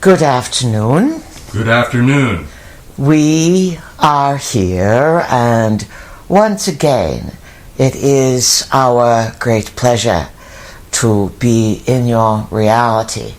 Good afternoon. Good afternoon. We are here, and once again, it is our great pleasure to be in your reality.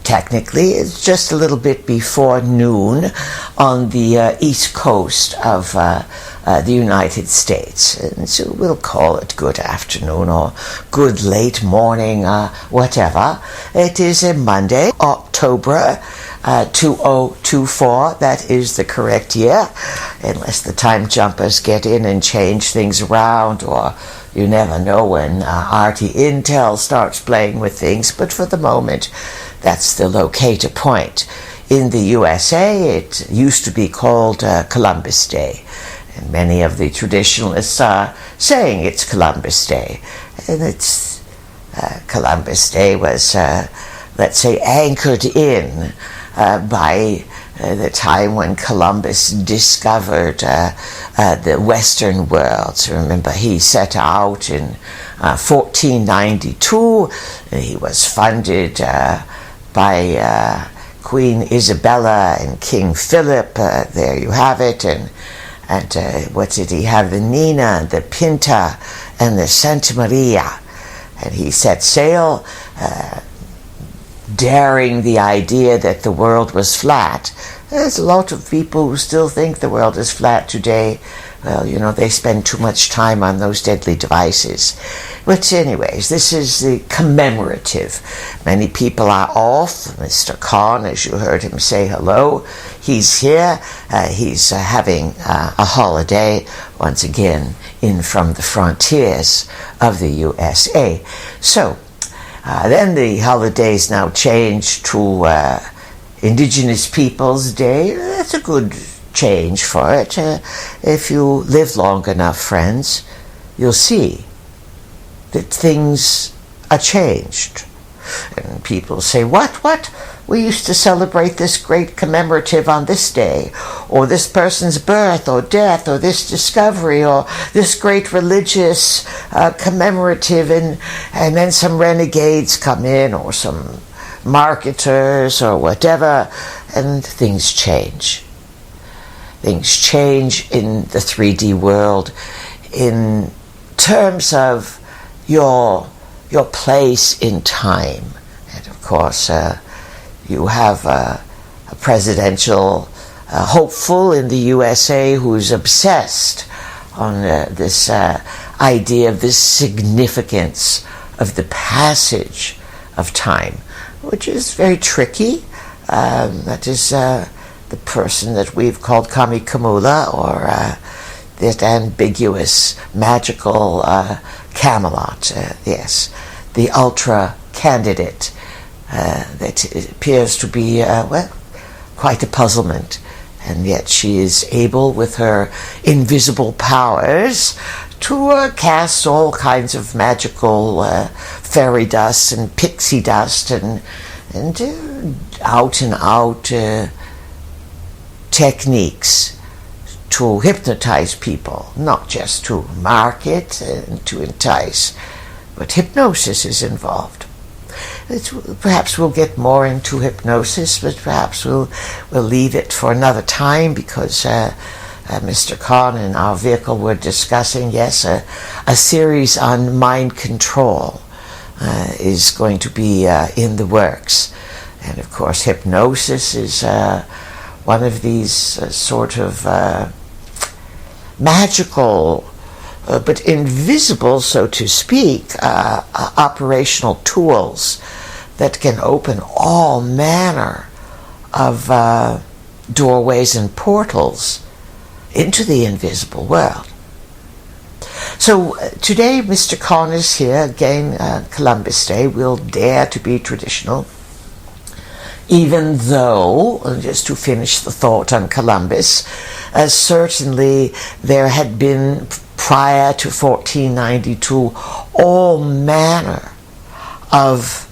Technically, it's just a little bit before noon on the east coast of the United States. And so we'll call it good afternoon or good late morning, whatever. It is a Monday, October 2024. That is the correct year, unless the time jumpers get in and change things around, or you never know when RT Intel starts playing with things. But for the moment, that's the locator point. In the USA, it used to be called Columbus Day. And many of the traditionalists are saying it's Columbus Day. And it's Columbus Day was, let's say, anchored in by the time when Columbus discovered the Western world. So remember, he set out in 1492. He was funded by Queen Isabella and King Philip. There you have it. And what did he have? The Nina, the Pinta, and the Santa Maria. And he set sail, daring the idea that the world was flat. There's a lot of people who still think the world is flat today. Well, you know, they spend too much time on those deadly devices. But anyways, this is the commemorative. Many people are off. Mr. Khan, as you heard him say hello, he's here. He's having a holiday, once again, in from the frontiers of the USA. So, then the holidays now change to Indigenous Peoples Day. That's a good change for it. If you live long enough, friends, you'll see that things are changed. And people say, what? We used to celebrate this great commemorative on this day, or this person's birth or death, or this discovery, or this great religious commemorative, and then some renegades come in, or some marketers, or whatever, and things change. Things change in the 3D world in terms of your place in time. And of course, you have a presidential hopeful in the USA who's obsessed on this idea of this significance of the passage of time, which is very tricky. That is the person that we've called Kami Kamula, or that ambiguous, magical Camelot. Yes, the ultra candidate that appears to be, quite a puzzlement. And yet she is able, with her invisible powers, to cast all kinds of magical fairy dust and pixie dust and out and out techniques to hypnotize people, not just to market and to entice, but hypnosis is involved. Perhaps we'll get more into hypnosis, but perhaps we'll leave it for another time, because Mr. Khan and our vehicle were discussing, yes, a series on mind control is going to be in the works. And of course, hypnosis is one of these sort of magical, but invisible, so to speak, operational tools that can open all manner of doorways and portals into the invisible world. So today, Mr. Khan is here again, Columbus Day. We'll dare to be traditional, even though, just to finish the thought on Columbus, certainly there had been, prior to 1492, all manner of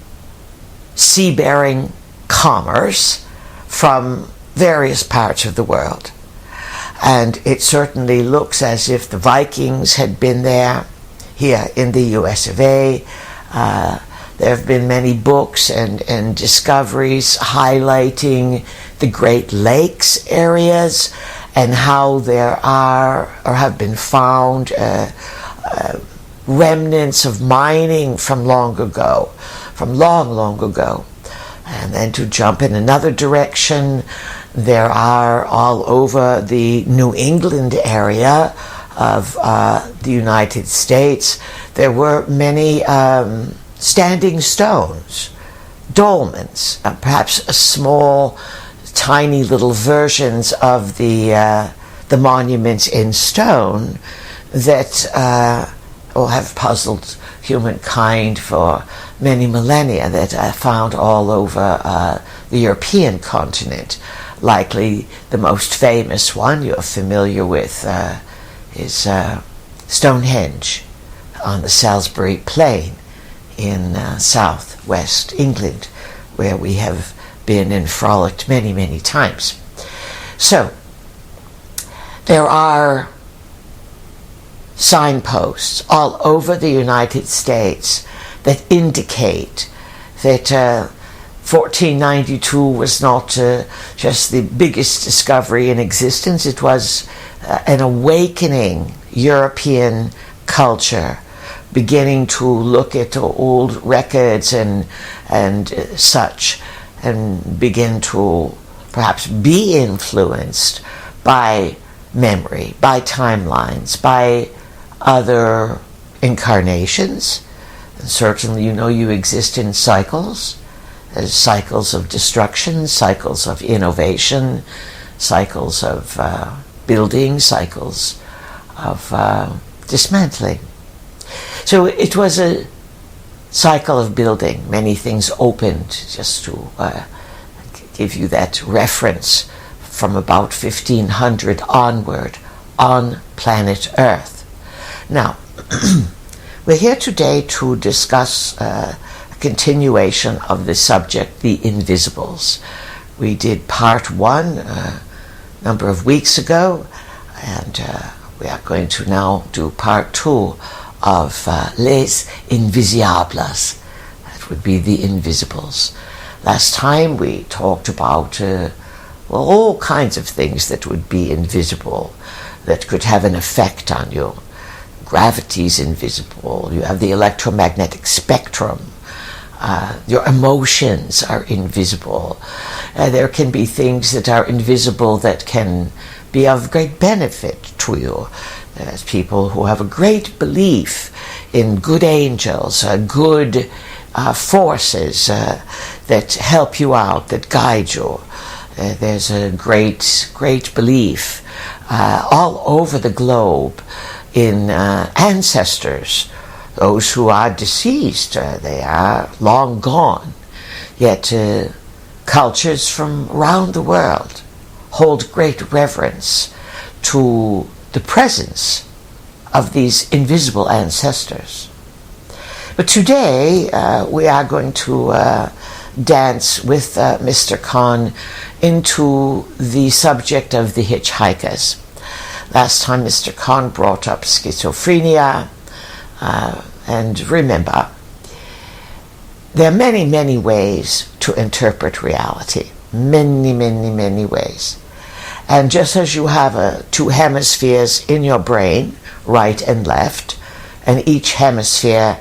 sea-bearing commerce from various parts of the world. And it certainly looks as if the Vikings had been there, here in the US of A. There have been many books and discoveries highlighting the Great Lakes areas and how there are or have been found remnants of mining from long ago, from long ago. And then to jump in another direction, there are all over the New England area of the United States, there were many standing stones, dolmens, perhaps small, tiny little versions of the monuments in stone that have puzzled humankind for many millennia, that are found all over the European continent. Likely the most famous one you're familiar with is Stonehenge on the Salisbury Plain in southwest England, where we have been and frolicked many times. So there are signposts all over the United States that indicate that 1492 was not just the biggest discovery in existence. It was an awakening European culture, beginning to look at old records and such, and begin to perhaps be influenced by memory, by timelines, by other incarnations. And certainly, you exist in cycles. There's cycles of destruction, cycles of innovation, cycles of building, cycles of dismantling. So it was a cycle of building. Many things opened, just to give you that reference, from about 1500 onward on planet Earth. Now, we're here today to discuss a continuation of the subject, the invisibles. We did part one a number of weeks ago, and we are going to now do part two of Les Invisibles. That would be the invisibles. Last time we talked about all kinds of things that would be invisible, that could have an effect on you. Gravity's invisible. You have the electromagnetic spectrum. Your emotions are invisible. There can be things that are invisible that can be of great benefit to you. There's people who have a great belief in good angels, good forces that help you out, that guide you. There's a great belief all over the globe in ancestors, those who are deceased. They are long gone, yet cultures from around the world hold great reverence to the presence of these invisible ancestors. But today we are going to dance with Mr. Kahn into the subject of the hitchhikers. Last time Mr. Kahn brought up schizophrenia, and remember, there are many ways to interpret reality. Many ways. And just as you have two hemispheres in your brain, right and left, and each hemisphere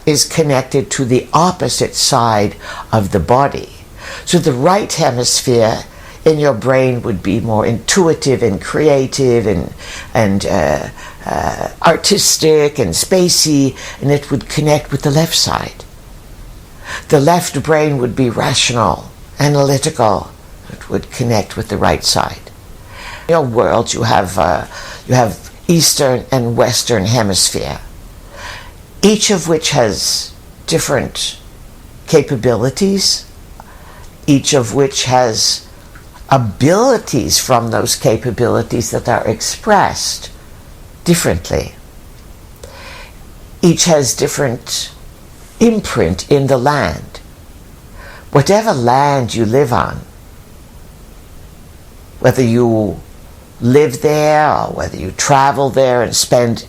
is connected to the opposite side of the body. So the right hemisphere in your brain would be more intuitive and creative and artistic and spacey, and it would connect with the left side. The left brain would be rational, analytical. It would connect with the right side. In your world, you have Eastern and Western hemisphere, each of which has different capabilities, each of which has abilities from those capabilities that are expressed differently. Each has different imprint in the land. Whatever land you live on, whether you live there or whether you travel there and spend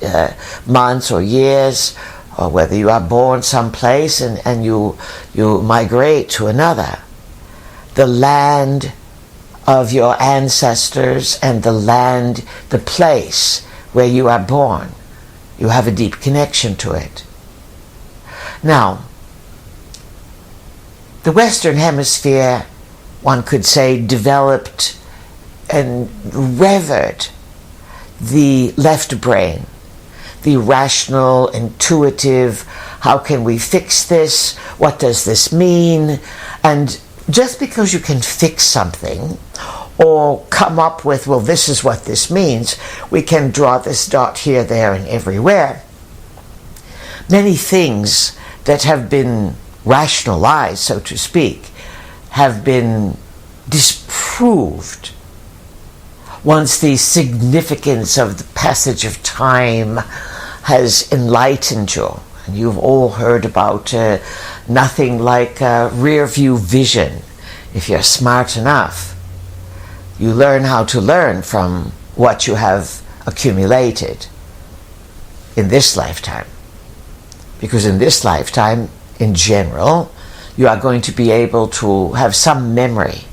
months or years, or whether you are born someplace and you migrate to another, the land of your ancestors and the place where you are born, you have a deep connection to it. Now, the Western Hemisphere, one could say, developed and revered the left brain, the rational, intuitive, how can we fix this? What does this mean? And just because you can fix something or come up with, well, this is what this means, we can draw this dot here, there, and everywhere. Many things that have been rationalized, so to speak, have been disproved once the significance of the passage of time has enlightened you. And you've all heard about nothing like rear view vision. If you're smart enough, you learn how to learn from what you have accumulated in this lifetime. Because in this lifetime, in general, you are going to be able to have some memory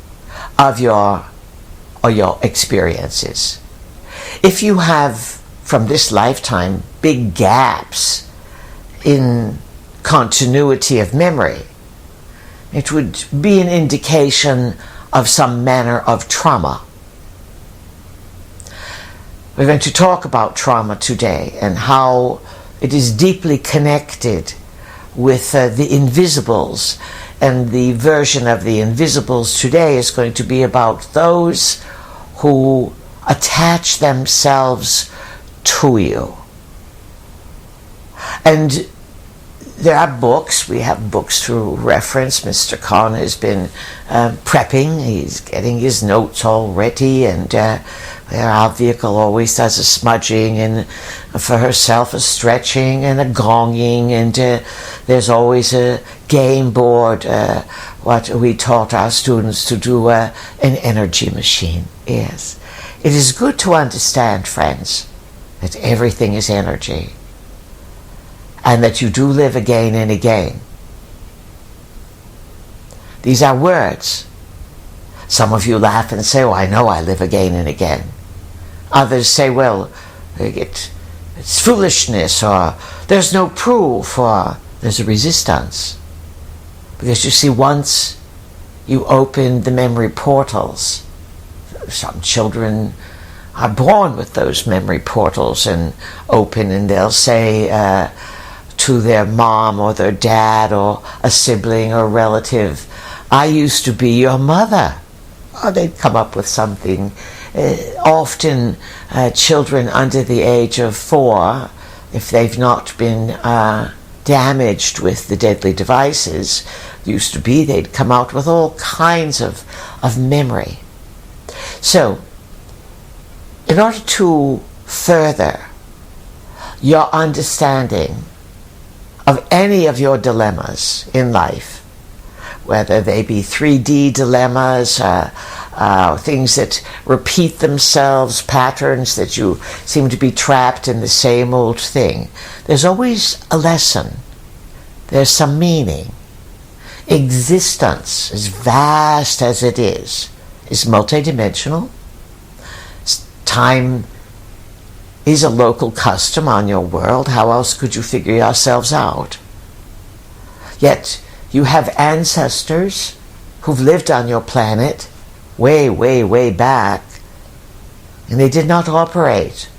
of your experiences. If you have, from this lifetime, big gaps in continuity of memory, it would be an indication of some manner of trauma. We're going to talk about trauma today and how it is deeply connected with the invisibles, and the version of the invisibles today is going to be about those who attach themselves to you. And there are books, we have books to reference. Mr. Khan has been prepping, he's getting his notes all ready, and our vehicle always does a smudging, and for herself a stretching and a gonging, and there's always a game board, what we taught our students to do, an energy machine. Yes, it is good to understand, friends, that everything is energy, and that you do live again and again. These are words. Some of you laugh and say, oh, I know I live again and again. Others say, well, it's foolishness, or there's no proof, or there's a resistance. Because you see, once you open the memory portals, some children are born with those memory portals and open, and they'll say to their mom or their dad or a sibling or relative, I used to be your mother. Or they'd come up with something. Often children under the age of 4, if they've not been damaged with the deadly devices, used to be, they'd come out with all kinds of memory. So, in order to further your understanding of any of your dilemmas in life, whether they be 3D dilemmas, things that repeat themselves, patterns that you seem to be trapped in the same old thing, there's always a lesson. There's some meaning. Existence, as vast as it is multidimensional. Time is a local custom on your world. How else could you figure yourselves out? Yet you have ancestors who've lived on your planet way, way, way back, and they did not operate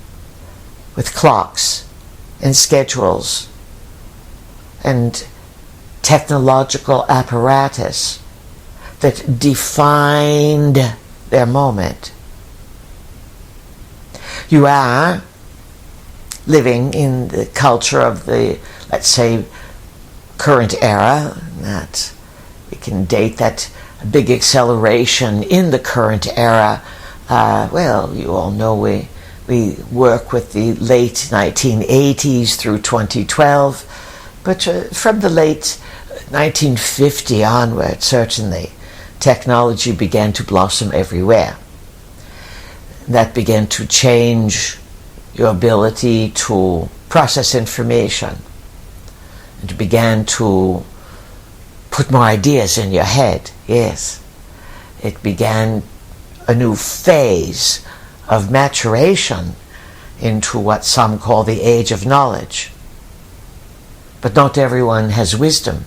with clocks and schedules and technological apparatus that defined their moment. You are living in the culture of the, let's say, current era, that we can date that big acceleration in the current era. Well, you all know we work with the late 1980s through 2012, but from the late 1950 onward, certainly, technology began to blossom everywhere. That began to change your ability to process information. and began to put more ideas in your head. Yes, it began a new phase of maturation into what some call the age of knowledge. But not everyone has wisdom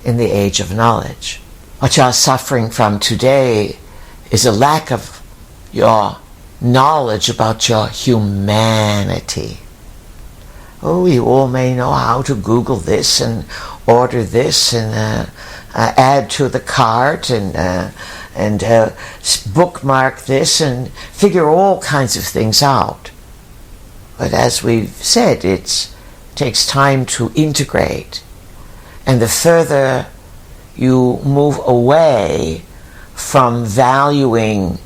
in the age of knowledge. What you are suffering from today is a lack of your knowledge about your humanity. Oh, you all may know how to Google this and order this and add to the cart and bookmark this and figure all kinds of things out. But as we've said, it takes time to integrate. And the further you move away from valuing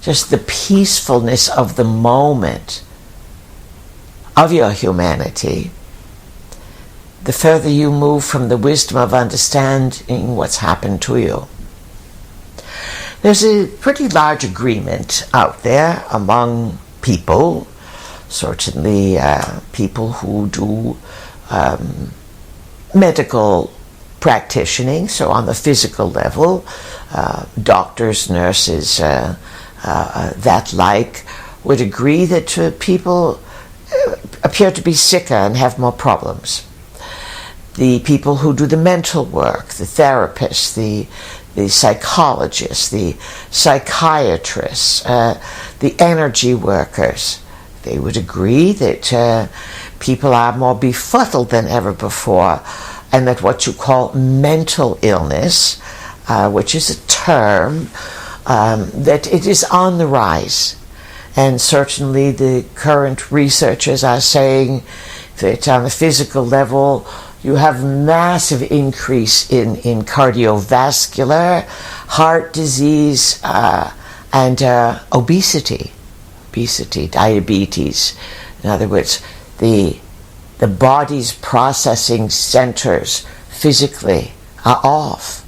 just the peacefulness of the moment of your humanity, the further you move from the wisdom of understanding what's happened to you. There's a pretty large agreement out there among people, certainly people who do medical practicing, so on the physical level, doctors, nurses, that like, would agree that people appear to be sicker and have more problems. The people who do the mental work, the therapists, the psychologists, the psychiatrists, the energy workers, they would agree that people are more befuddled than ever before, and that what you call mental illness, which is a term, that it is on the rise. And certainly the current researchers are saying that on the physical level you have massive increase in cardiovascular, heart disease, and obesity, diabetes. In other words, the body's processing centers physically are off.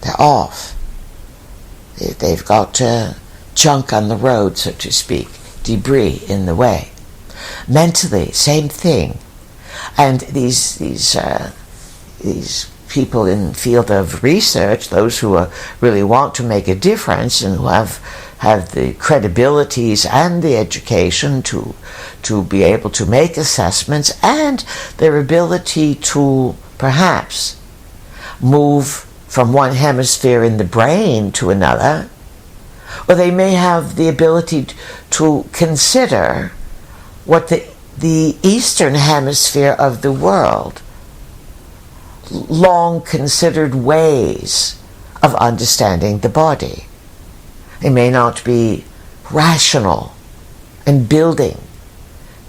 They're off. They've got junk on the road, so to speak, debris in the way. Mentally, same thing. And these people in the field of research, those who really want to make a difference and who have the credibilities and the education to be able to make assessments, and their ability to perhaps move from one hemisphere in the brain to another, or they may have the ability to consider what the eastern hemisphere of the world long considered ways of understanding the body. They may not be rational and building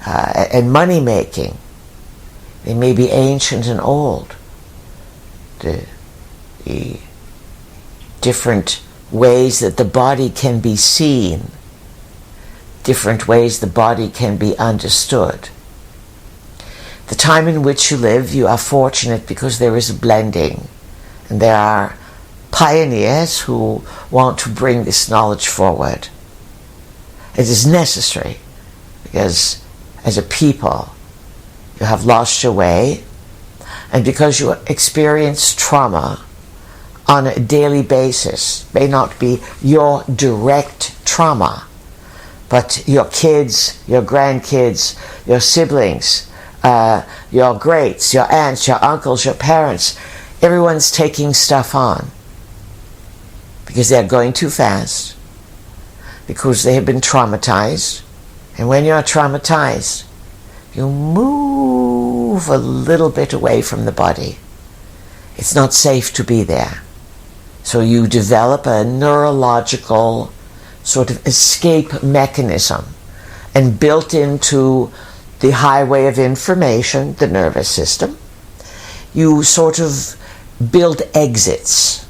and money making. They may be ancient and old. The different ways that the body can be seen, different ways the body can be understood. The time in which you live, you are fortunate because there is a blending, and there are pioneers who want to bring this knowledge forward. It is necessary because as a people you have lost your way, and because you experience trauma on a daily basis. May not be your direct trauma, but your kids, your grandkids, your siblings, your greats, your aunts, your uncles, your parents, everyone's taking stuff on because they're going too fast, because they have been traumatized. And when you're traumatized, you move a little bit away from the body. It's not safe to be there. So you develop a neurological sort of escape mechanism, and built into the highway of information, the nervous system, you sort of build exits.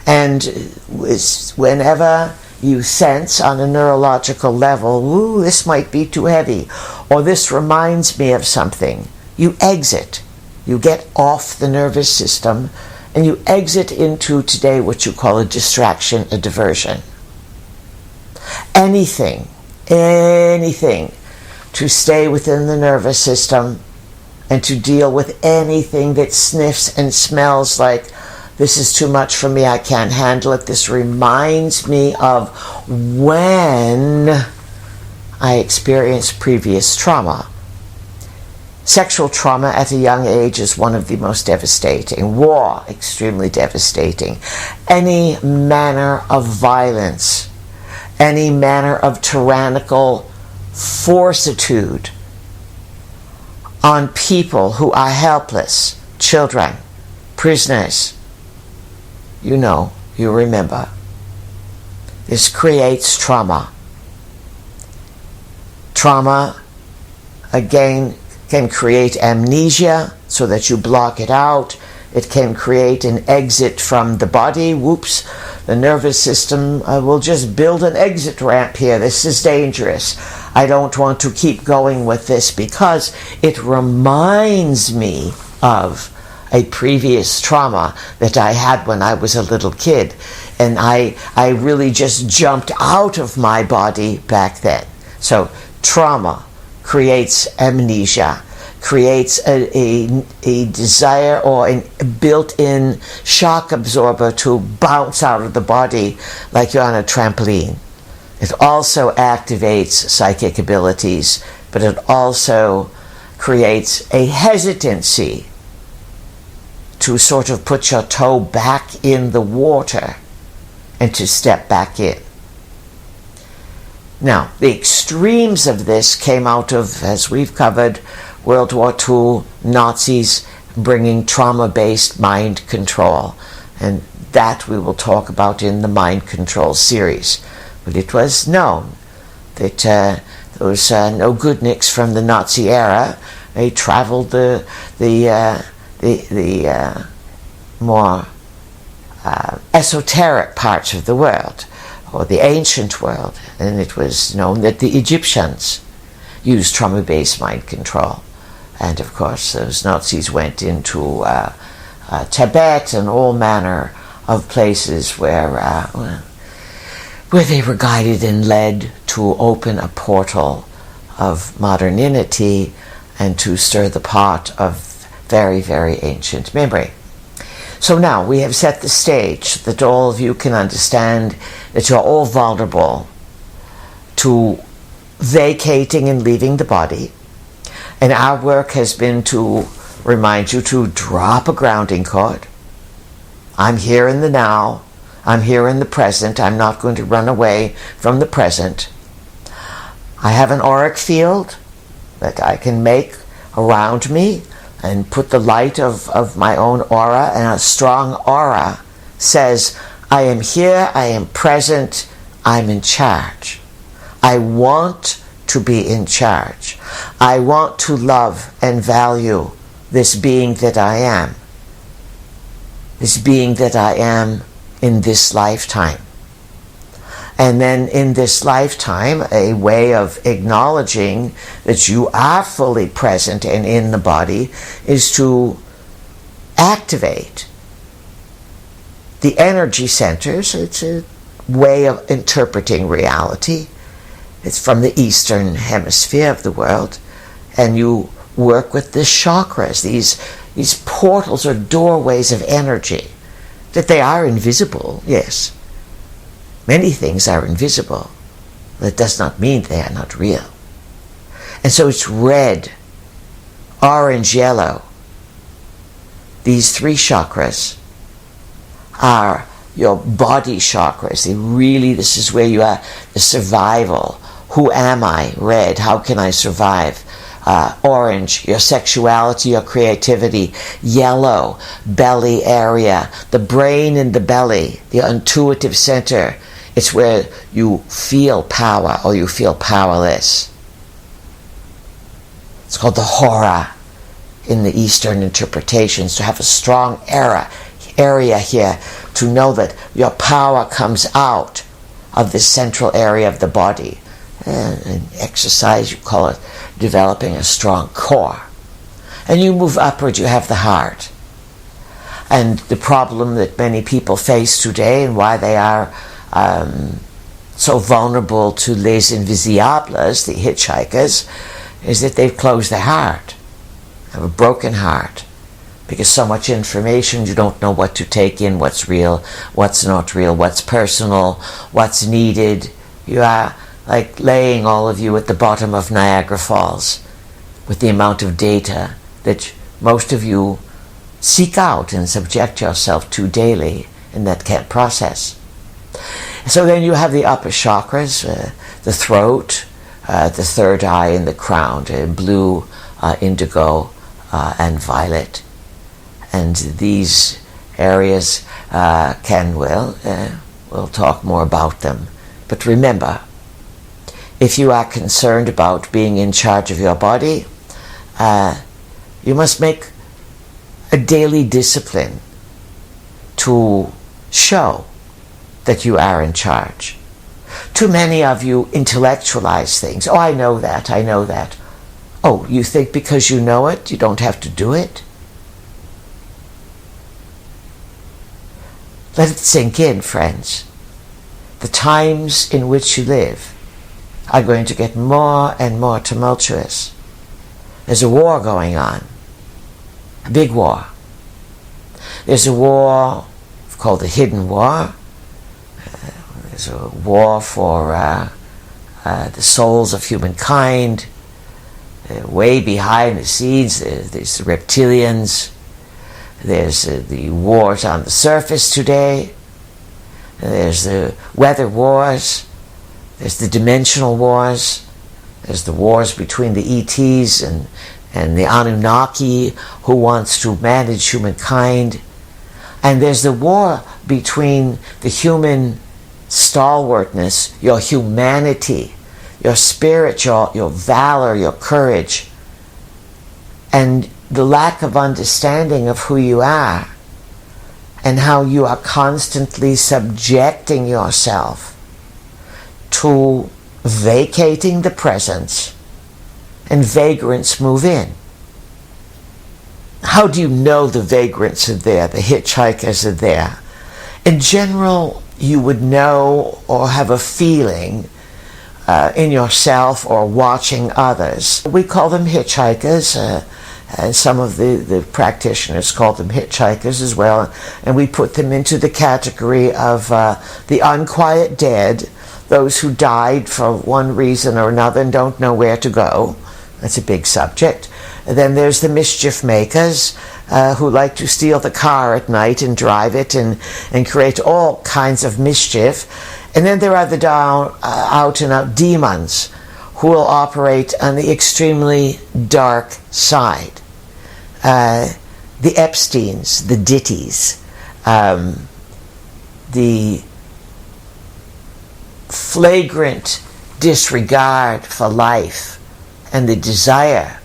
And whenever you sense on a neurological level, ooh, this might be too heavy, or this reminds me of something, you exit. You get off the nervous system, and you exit into today what you call a distraction, a diversion. Anything to stay within the nervous system and to deal with anything that sniffs and smells like, this is too much for me, I can't handle it. This reminds me of when I experienced previous trauma. Sexual trauma at a young age is one of the most devastating. War, extremely devastating. Any manner of violence, any manner of tyrannical fortitude on people who are helpless, children, prisoners. You know, you remember. This creates trauma. Trauma, again, can create amnesia so that you block it out. It can create an exit from the body. Whoops, the nervous system will just build an exit ramp here. This is dangerous. I don't want to keep going with this because it reminds me of a previous trauma that I had when I was a little kid. And I really just jumped out of my body back then. So trauma creates amnesia, creates a desire or a built-in shock absorber to bounce out of the body like you're on a trampoline. It also activates psychic abilities, but it also creates a hesitancy to sort of put your toe back in the water and to step back in. Now, the extremes of this came out of, as we've covered, World War II, Nazis bringing trauma-based mind control. And that we will talk about in the mind control series. But it was known that those no-goodniks from the Nazi era, they traveled the more esoteric parts of the world, or the ancient world, and it was known that the Egyptians used trauma-based mind control. And of course those Nazis went into Tibet and all manner of places where they were guided and led to open a portal of modernity and to stir the pot of very, very ancient memory. So now we have set the stage that all of you can understand that you're all vulnerable to vacating and leaving the body. And our work has been to remind you to drop a grounding cord. I'm here in the now. I'm here in the present. I'm not going to run away from the present. I have an auric field that I can make around me and put the light of my own aura, and a strong aura says, I am here, I am present, I'm in charge. I want to be in charge. I want to love and value this being that I am. This being that I am in this lifetime. And then in this lifetime, a way of acknowledging that you are fully present and in the body is to activate the energy centers. It's a way of interpreting reality. It's from the eastern hemisphere of the world. And you work with the chakras, these portals or doorways of energy. That they are invisible, yes. Many things are invisible. That does not mean they are not real. And so it's red, orange, yellow. These three chakras are your body chakras. This is where you are, the survival. Who am I? Red, how can I survive? Orange, your sexuality, your creativity. Yellow, belly area, the brain in the belly, the intuitive center. It's where you feel power or you feel powerless. It's called the hora in the Eastern interpretations, to have a strong area here, to know that your power comes out of this central area of the body. And in exercise, you call it developing a strong core. And you move upward, you have the heart. And the problem that many people face today, and why they are so vulnerable to les invisibles, the hitchhikers, is that they've closed their heart. have a broken heart, because so much information, you don't know what to take in, what's real, what's not real, what's personal, what's needed. You are like laying, all of you, at the bottom of Niagara Falls with the amount of data that most of you seek out and subject yourself to daily and that can't process. So then you have the upper chakras, the throat, the third eye, and the crown, blue, indigo, and violet. And these areas we'll talk more about them. But remember, if you are concerned about being in charge of your body, you must make a daily discipline to show that you are in charge. Too many of you intellectualize things. Oh, I know that. Oh, you think because you know it, you don't have to do it? Let it sink in, friends. The times in which you live are going to get more and more tumultuous. There's a war going on, a big war. There's a war called the hidden war. There's a war for the souls of humankind. Way behind the scenes, there's the reptilians. There's the wars on the surface today. There's the weather wars. There's the dimensional wars. There's the wars between the ETs and the Anunnaki, who wants to manage humankind. And there's the war between the human stalwartness, your humanity, your spirit, your valor, your courage, and the lack of understanding of who you are and how you are constantly subjecting yourself to vacating the presence, and vagrants move in. How do you know the vagrants are there, the hitchhikers are there? In general, you would know or have a feeling in yourself or watching others. We call them hitchhikers, and some of the practitioners call them hitchhikers as well, and we put them into the category of the unquiet dead, those who died for one reason or another and don't know where to go. That's a big subject. And then there's the mischief makers, who like to steal the car at night and drive it and create all kinds of mischief. And then there are the out and out demons, who will operate on the extremely dark side. The Epsteins, the Ditties, the flagrant disregard for life and the desire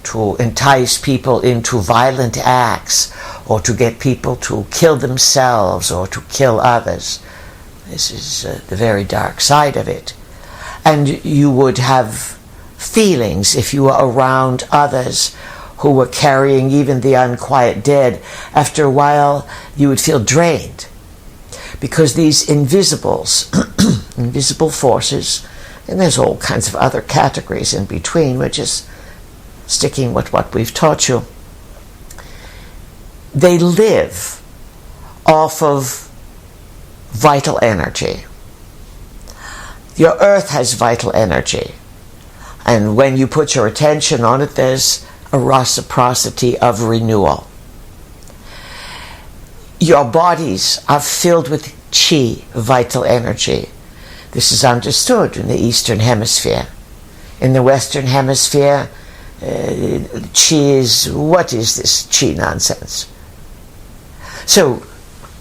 to entice people into violent acts or to get people to kill themselves or to kill others. This is the very dark side of it. And you would have feelings if you were around others who were carrying even the unquiet dead. After a while, you would feel drained, because these invisibles, invisible forces, and there's all kinds of other categories in between, we're just sticking with what we've taught you. They live off of vital energy. Your earth has vital energy, and when you put your attention on it, there's a reciprocity of renewal. Your bodies are filled with chi, vital energy. This is understood in the Eastern Hemisphere. In the Western Hemisphere, chi is, what is this chi nonsense? So,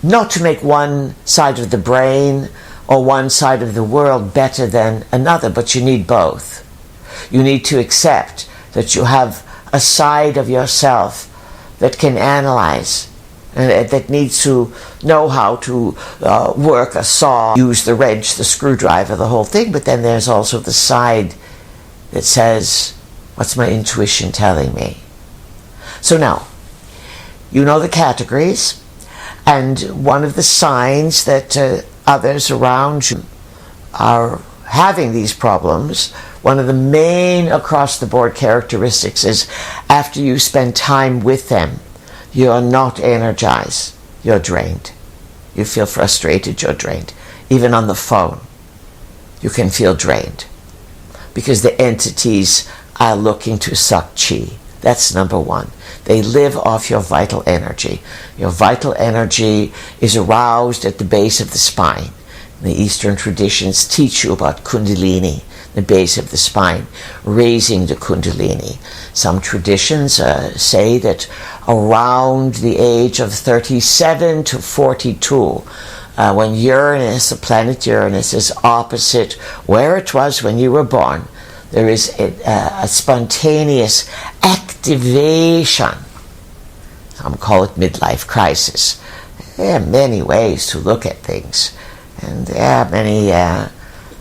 not to make one side of the brain or one side of the world better than another, but you need both. You need to accept that you have a side of yourself that can analyze, and that needs to know how to work a saw, use the wrench, the screwdriver, the whole thing. But then there's also the side that says, what's my intuition telling me? So now, you know the categories, and one of the signs that others around you are having these problems One of the main across-the-board characteristics is after you spend time with them, you're not energized, you're drained. You feel frustrated, you're drained. Even on the phone, you can feel drained because the entities are looking to suck chi. That's number one. They live off your vital energy. Your vital energy is aroused at the base of the spine. The Eastern traditions teach you about Kundalini, the base of the spine, raising the Kundalini. Some traditions say that around the age of 37 to 42, when Uranus, the planet Uranus, is opposite where it was when you were born, there is a spontaneous activation. Some call it midlife crisis. There are many ways to look at things, and there are many,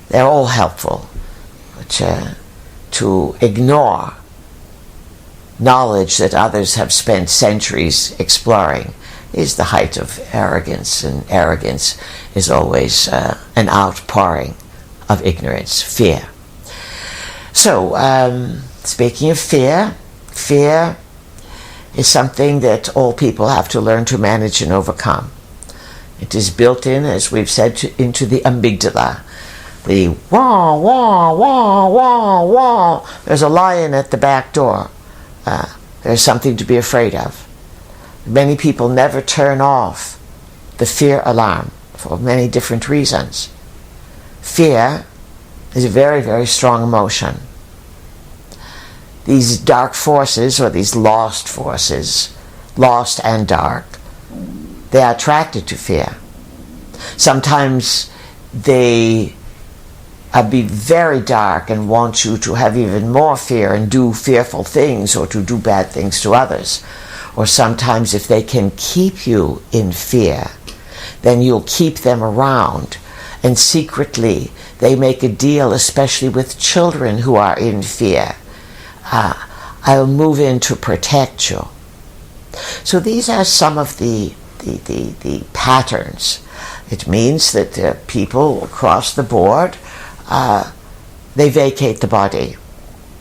they're all helpful. But to ignore knowledge that others have spent centuries exploring is the height of arrogance, and arrogance is always an outpouring of ignorance, fear. So, speaking of fear, fear is something that all people have to learn to manage and overcome. It is built in, as we've said, into the amygdala. The wah, wah, wah, wah, wah. There's a lion at the back door. There's something to be afraid of. Many people never turn off the fear alarm for many different reasons. Fear is a very, very strong emotion. These dark forces, or these lost forces, lost and dark, they are attracted to fear. Sometimes they be very dark and want you to have even more fear and do fearful things or to do bad things to others. Or sometimes if they can keep you in fear, then you'll keep them around, and secretly they make a deal, especially with children who are in fear. I'll move in to protect you. So these are some of the patterns. It means that people across the board, they vacate the body.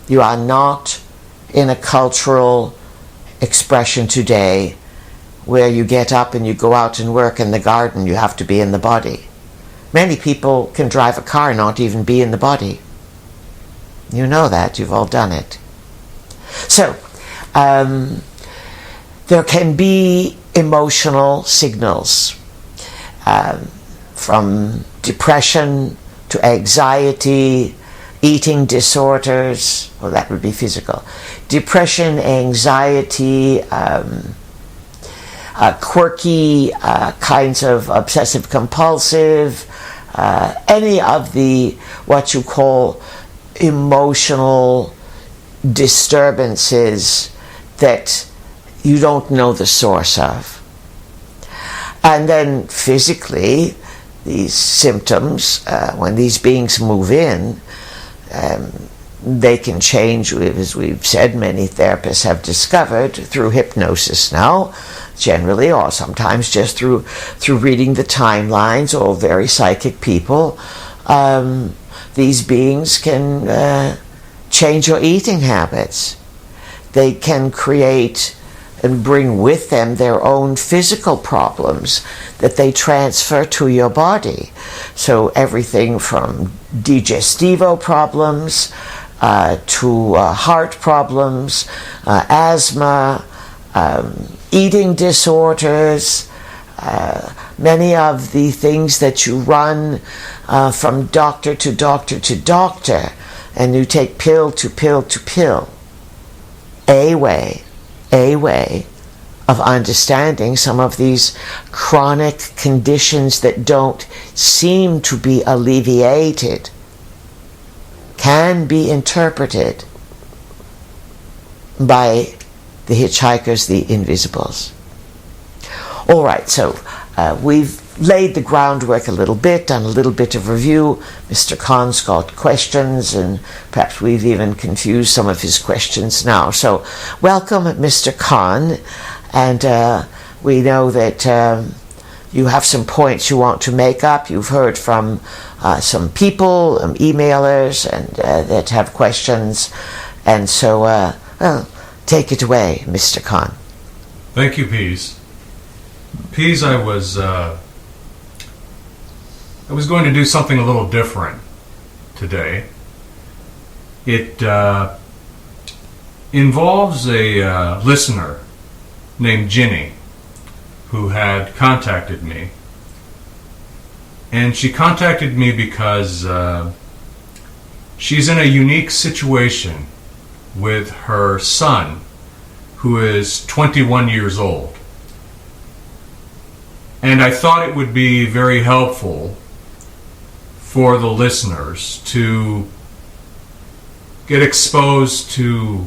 You are not in a cultural expression today where you get up and you go out and work in the garden. You have to be in the body. Many people can drive a car and not even be in the body. You know that. You've all done it. So, there can be emotional signals from depression to anxiety, eating disorders. Well, that would be physical. Depression, anxiety, quirky kinds of obsessive compulsive, any of the what you call emotional disturbances that you don't know the source of. And then physically, these symptoms, when these beings move in, they can change, as we've said, many therapists have discovered through hypnosis now, generally, or sometimes just through reading the timelines, or very psychic people. These beings can change your eating habits. They can create and bring with them their own physical problems that they transfer to your body. So everything from digestivo problems to heart problems, asthma, eating disorders, many of the things that you run from doctor to doctor to doctor, and you take pill to pill to pill. A way of understanding some of these chronic conditions that don't seem to be alleviated can be interpreted by the hitchhikers, the invisibles. All right, so we've laid the groundwork a little bit, done a little bit of review. Mr. Khan's got questions, and perhaps we've even confused some of his questions now. So welcome, Mr. Khan. And we know that you have some points you want to make up. You've heard from some people, emailers, and that have questions. And so, well, take it away, Mr. Khan. Thank you, Pease. Pease, I was going to do something a little different today. It involves a listener named Ginny, who had contacted me. And she contacted me because she's in a unique situation with her son, who is 21 years old. And I thought it would be very helpful for the listeners to get exposed to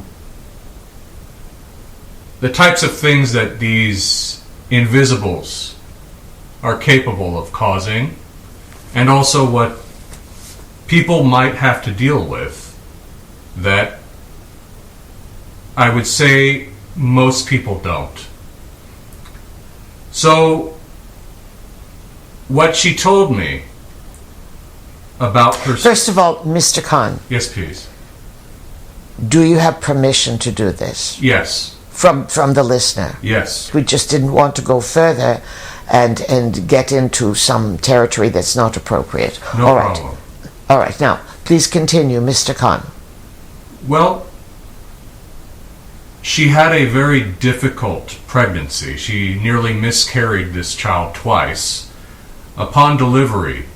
the types of things that these invisibles are capable of causing, and also what people might have to deal with that I would say most people don't. So, what she told me about her... First of all, Mr. Khan. Yes, please. Do you have permission to do this? Yes. From the listener? Yes. We just didn't want to go further and get into some territory that's not appropriate. No problem. All right. Now, please continue, Mr. Khan. Well, she had a very difficult pregnancy. She nearly miscarried this child twice. Upon delivery,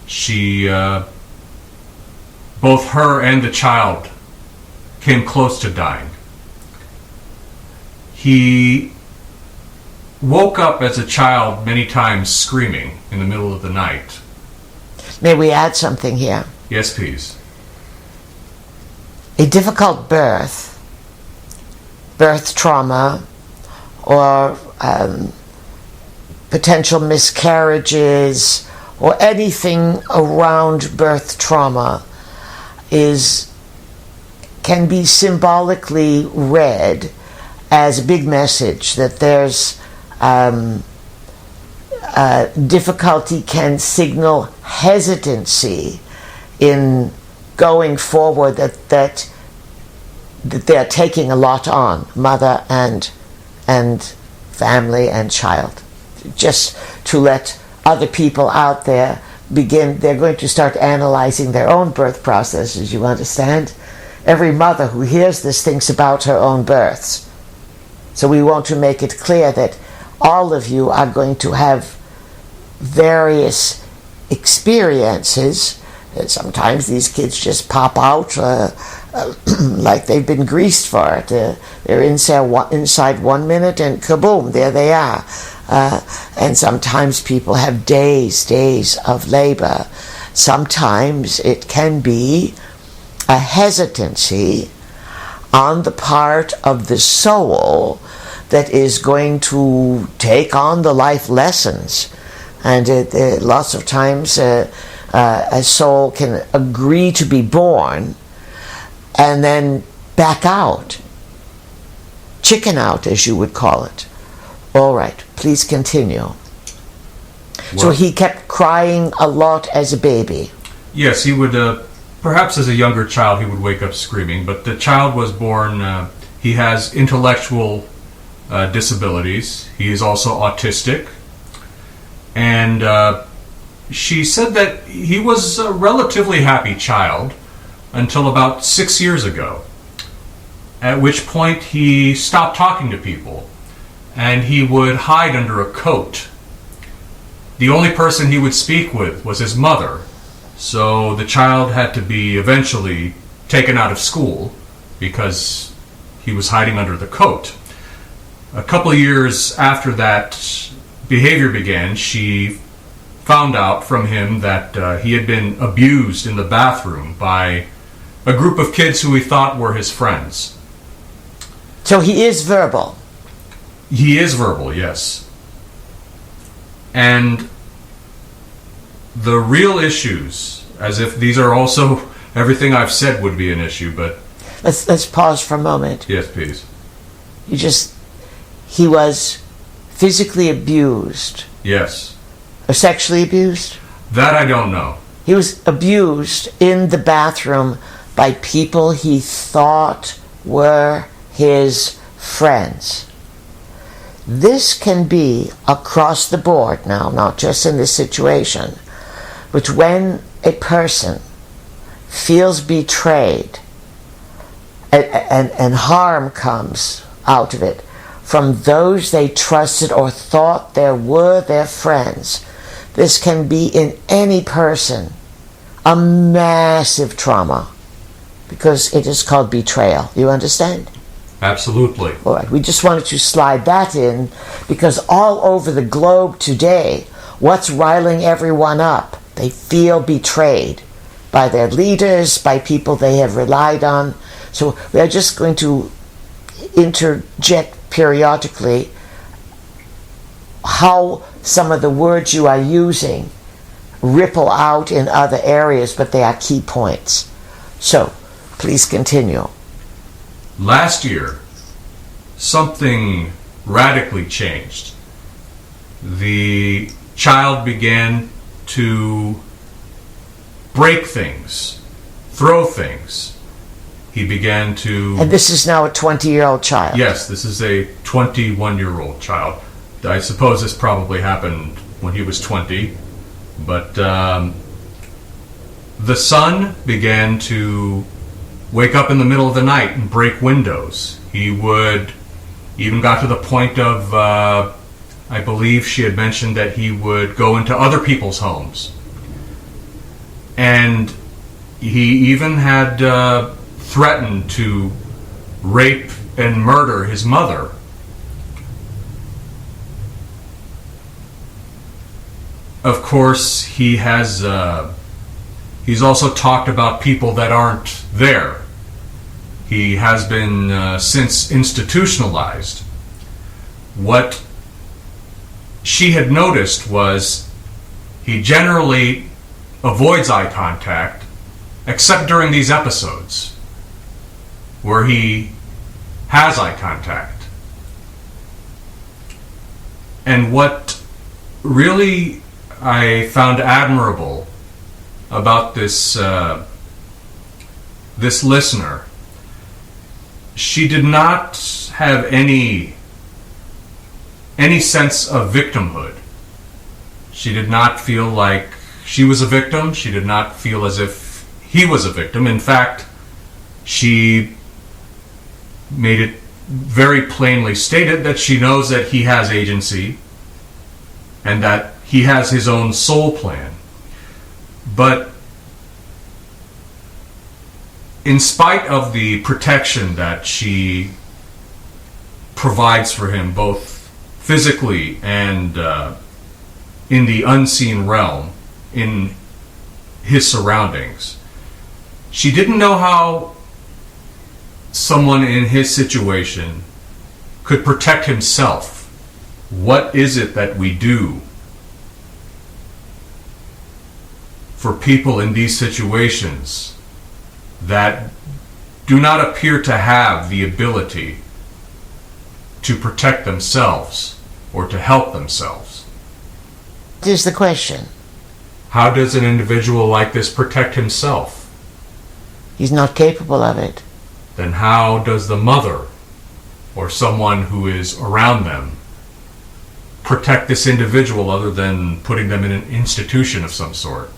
she, both her and the child came close to dying. He woke up as a child many times screaming in the middle of the night. May we add something here? Yes, please. A difficult birth trauma, or potential miscarriages, or anything around birth trauma can be symbolically read as a big message that there's difficulty can signal hesitancy in going forward, that they're taking a lot on, mother and family and child. Just to let other people out there they're going to start analyzing their own birth processes, you understand? Every mother who hears this thinks about her own births. So we want to make it clear that all of you are going to have various experiences. Sometimes these kids just pop out like they've been greased for it. They're inside 1 minute and kaboom, there they are. And sometimes people have days of labor. Sometimes it can be a hesitancy on the part of the soul that is going to take on the life lessons. And lots of times a soul can agree to be born and then back out, chicken out, as you would call it. All right, please continue. Well, so he kept crying a lot as a baby. Yes, he would, perhaps as a younger child, he would wake up screaming, but the child was born, he has intellectual disabilities. He is also autistic. And she said that he was a relatively happy child until about 6 years ago, at which point he stopped talking to people, and he would hide under a coat. The only person he would speak with was his mother, so the child had to be eventually taken out of school because he was hiding under the coat. A couple of years after that behavior began, she found out from him that he had been abused in the bathroom by a group of kids who he thought were his friends. So he is verbal? He is verbal, yes. And the real issues, as if these are also, everything I've said would be an issue, but... Let's pause for a moment. Yes, please. He was physically abused Yes. Or sexually abused? That I don't know. He was abused in the bathroom by people he thought were his friends. This can be across the board now, not just in this situation, but when a person feels betrayed and harm comes out of it from those they trusted or thought there were their friends. This can be in any person a massive trauma because it is called betrayal. You understand? Absolutely. All right, we just wanted to slide that in because all over the globe today, what's riling everyone up? They feel betrayed by their leaders, by people they have relied on. So we're just going to interject periodically how some of the words you are using ripple out in other areas, but they are key points. So, please continue. Last year, something radically changed. The child began to break things, throw things. He began to... And this is now a 20-year-old child. Yes, this is a 21-year-old child. I suppose this probably happened when he was 20. But the son began to wake up in the middle of the night and break windows. He would even got to the point of, I believe she had mentioned that he would go into other people's homes. And he even had threatened to rape and murder his mother. Of course, he has. He's also talked about people that aren't there. He has been since institutionalized. What she had noticed was he generally avoids eye contact, except during these episodes where he has eye contact. And what really I found admirable about this this listener, she did not have any sense of victimhood. She did not feel like she was a victim. She did not feel as if he was a victim. In fact, she made it very plainly stated that she knows that he has agency and that he has his own soul plan. But in spite of the protection that she provides for him, both physically and in the unseen realm, in his surroundings, she didn't know how someone in his situation could protect himself. What is it that we do for people in these situations that do not appear to have the ability to protect themselves or to help themselves? Here's the question. How does an individual like this protect himself? He's not capable of it. Then how does the mother or someone who is around them protect this individual other than putting them in an institution of some sort?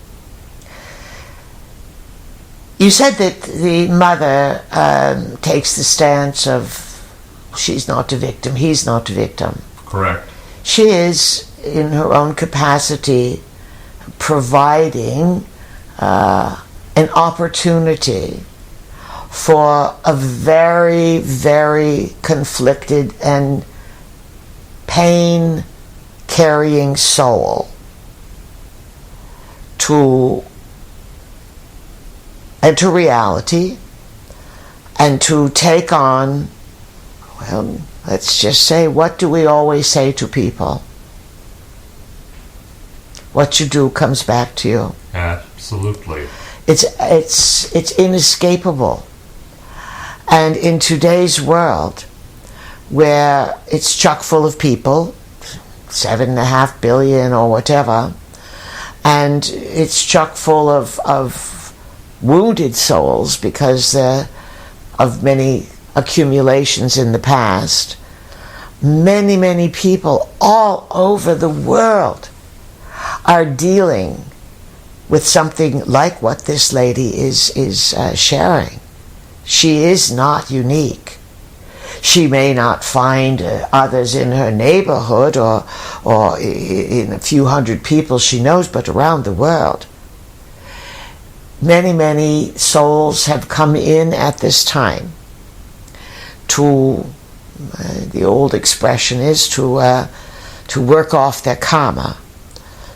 You said that the mother takes the stance of she's not a victim, he's not a victim. Correct. She is, in her own capacity, providing an opportunity for a very, very conflicted and pain-carrying soul to enter reality and to take on, well, let's just say, what do we always say to people? What you do comes back to you. Absolutely. It's inescapable. And in today's world, where it's chock full of people, 7.5 billion or whatever, and it's chock full of wounded souls because of many accumulations in the past. Many, many people all over the world are dealing with something like what this lady is sharing. She is not unique. She may not find others in her neighborhood or in a few hundred people she knows, but around the world. Many, many souls have come in at this time to, the old expression is to work off their karma,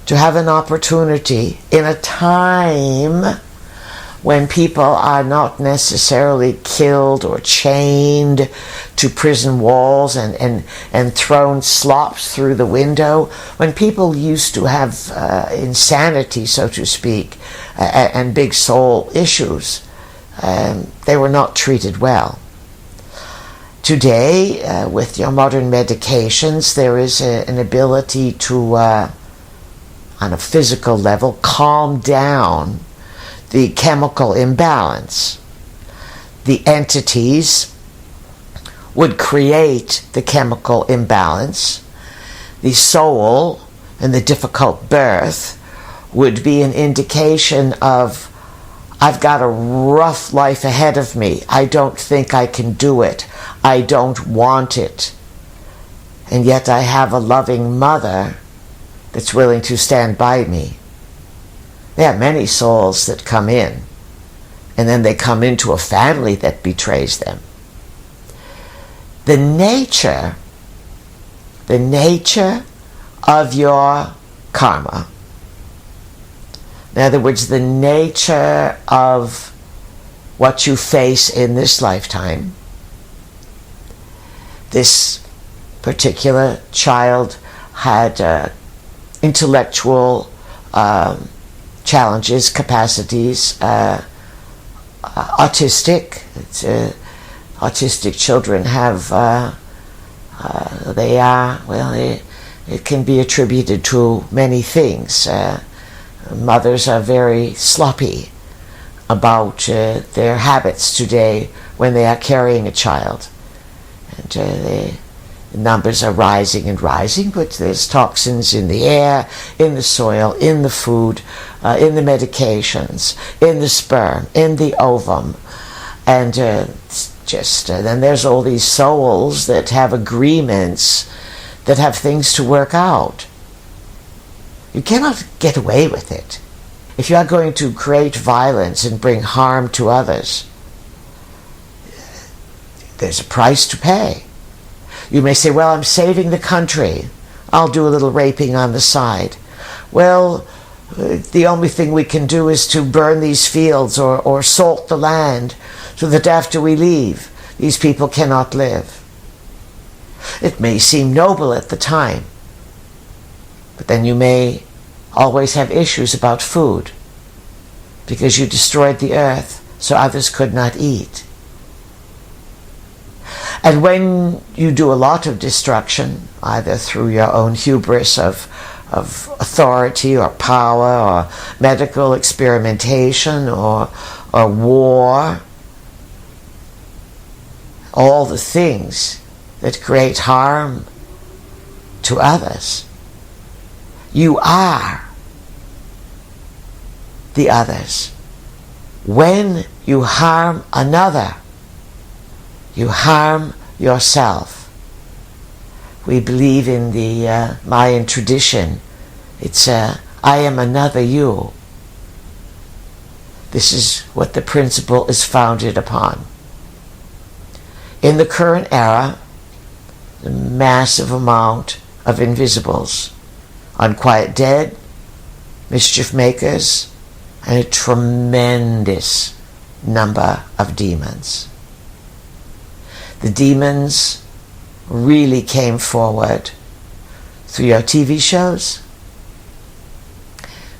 to have an opportunity in a time when people are not necessarily killed or chained to prison walls and thrown slops through the window, when people used to have insanity, so to speak, and big soul issues, they were not treated well. Today, with your modern medications, there is an ability to, on a physical level, calm down the chemical imbalance. The entities would create the chemical imbalance. The soul and the difficult birth would be an indication of, I've got a rough life ahead of me. I don't think I can do it. I don't want it. And yet I have a loving mother that's willing to stand by me. There are many souls that come in, and then they come into a family that betrays them. The nature of your karma, in other words, the nature of what you face in this lifetime. This particular child had intellectual challenges, capacities, autistic. Autistic children have, it can be attributed to many things. Mothers are very sloppy about their habits today when they are carrying a child. And the numbers are rising and rising, but there's toxins in the air, in the soil, in the food, in the medications, in the sperm, in the ovum. And then there's all these souls that have agreements, that have things to work out. You cannot get away with it. If you are going to create violence and bring harm to others, there's a price to pay. You may say, well, I'm saving the country. I'll do a little raping on the side. Well, the only thing we can do is to burn these fields or salt the land so that after we leave, these people cannot live. It may seem noble at the time, but then you may always have issues about food because you destroyed the earth so others could not eat. And when you do a lot of destruction, either through your own hubris of authority or power or medical experimentation or war, all the things that create harm to others, you are the others. When you harm another, you harm yourself. We believe in the Mayan tradition. It's I am another you. This is what the principle is founded upon. In the current era, the massive amount of invisibles, unquiet dead, mischief makers, and a tremendous number of demons. The demons really came forward through your TV shows,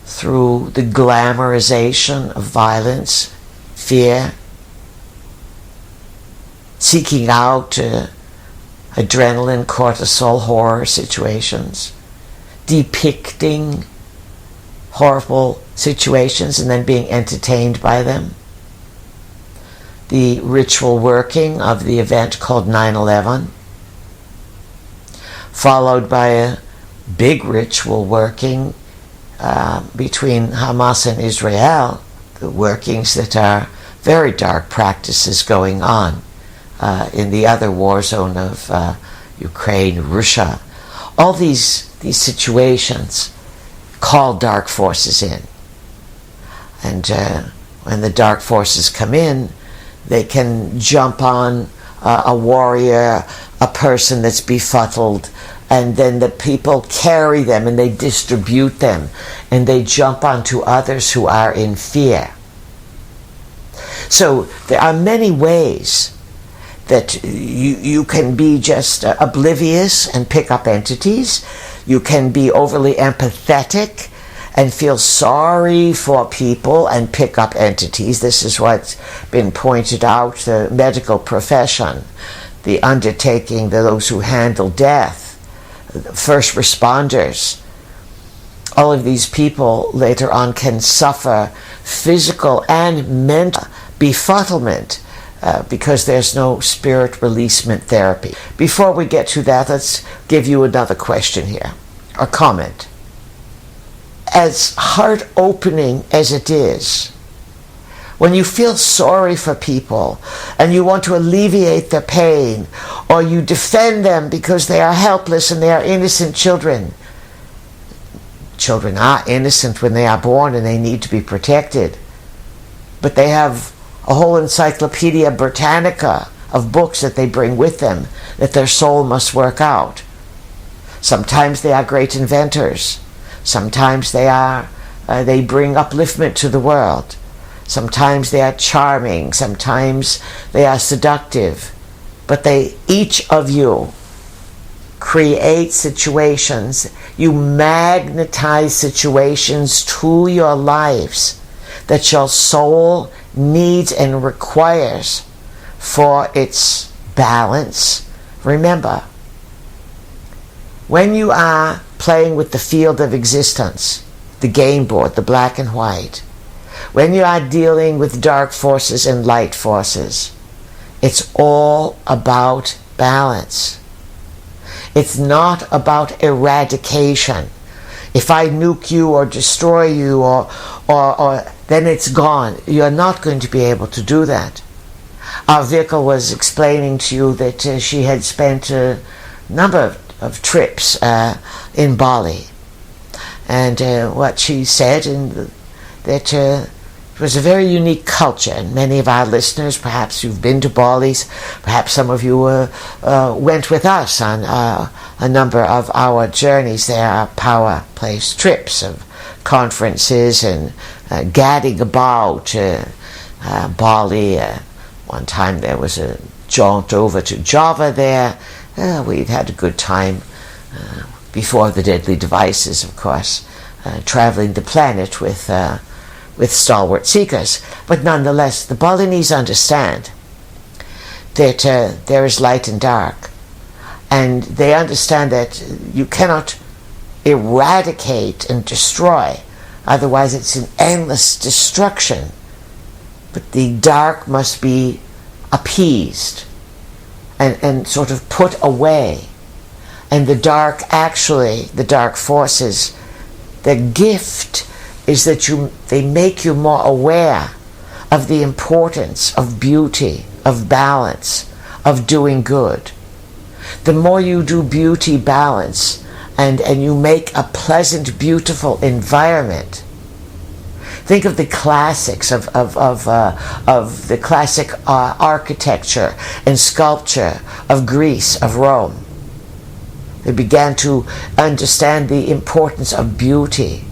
through the glamorization of violence, fear, seeking out adrenaline, cortisol, horror situations, depicting horrible situations and then being entertained by them. The ritual working of the event called 9/11, followed by a big ritual working between Hamas and Israel, the workings that are very dark practices going on in the other war zone of Ukraine, Russia. All these situations call dark forces in. And when the dark forces come in, they can jump on a warrior, a person that's befuddled, and then the people carry them and they distribute them and they jump onto others who are in fear. So there are many ways that you can be just oblivious and pick up entities. You can be overly empathetic and feel sorry for people and pick up entities. This is what's been pointed out, the medical profession, the undertaking, those who handle death, first responders. All of these people later on can suffer physical and mental befuddlement because there's no spirit releasement therapy. Before we get to that, let's give you another question here, or comment. As heart-opening as it is, when you feel sorry for people and you want to alleviate their pain, or you defend them because they are helpless and they are innocent children. Children are innocent when they are born and they need to be protected. But they have a whole Encyclopedia Britannica of books that they bring with them that their soul must work out. Sometimes they are great inventors. Sometimes they bring upliftment to the world. Sometimes they are charming. Sometimes they are seductive. But each of you create situations. You magnetize situations to your lives that your soul needs and requires for its balance. Remember, when you are playing with the field of existence, the game board, the black and white, when you are dealing with dark forces and light forces, it's all about balance. It's not about eradication. If I nuke you or destroy you or then it's gone. You're not going to be able to do that. Our vehicle was explaining to you that she had spent a number of trips in Bali. And what she said, that it was a very unique culture. And many of our listeners, perhaps you've been to Bali's, perhaps some of you went with us on a number of our journeys there, our power place trips of conferences and gadding about Bali. One time there was a jaunt over to Java there. We'd had a good time before the deadly devices, of course, traveling the planet with stalwart seekers. But nonetheless, the Balinese understand that there is light and dark. And they understand that you cannot eradicate and destroy. Otherwise, it's an endless destruction. But the dark must be appeased and sort of put away. And the dark forces, the gift is that they make you more aware of the importance of beauty, of balance, of doing good. The more you do beauty, balance, and you make a pleasant, beautiful environment. Think of the classics of the classic architecture and sculpture of Greece, of Rome. They began to understand the importance of beauty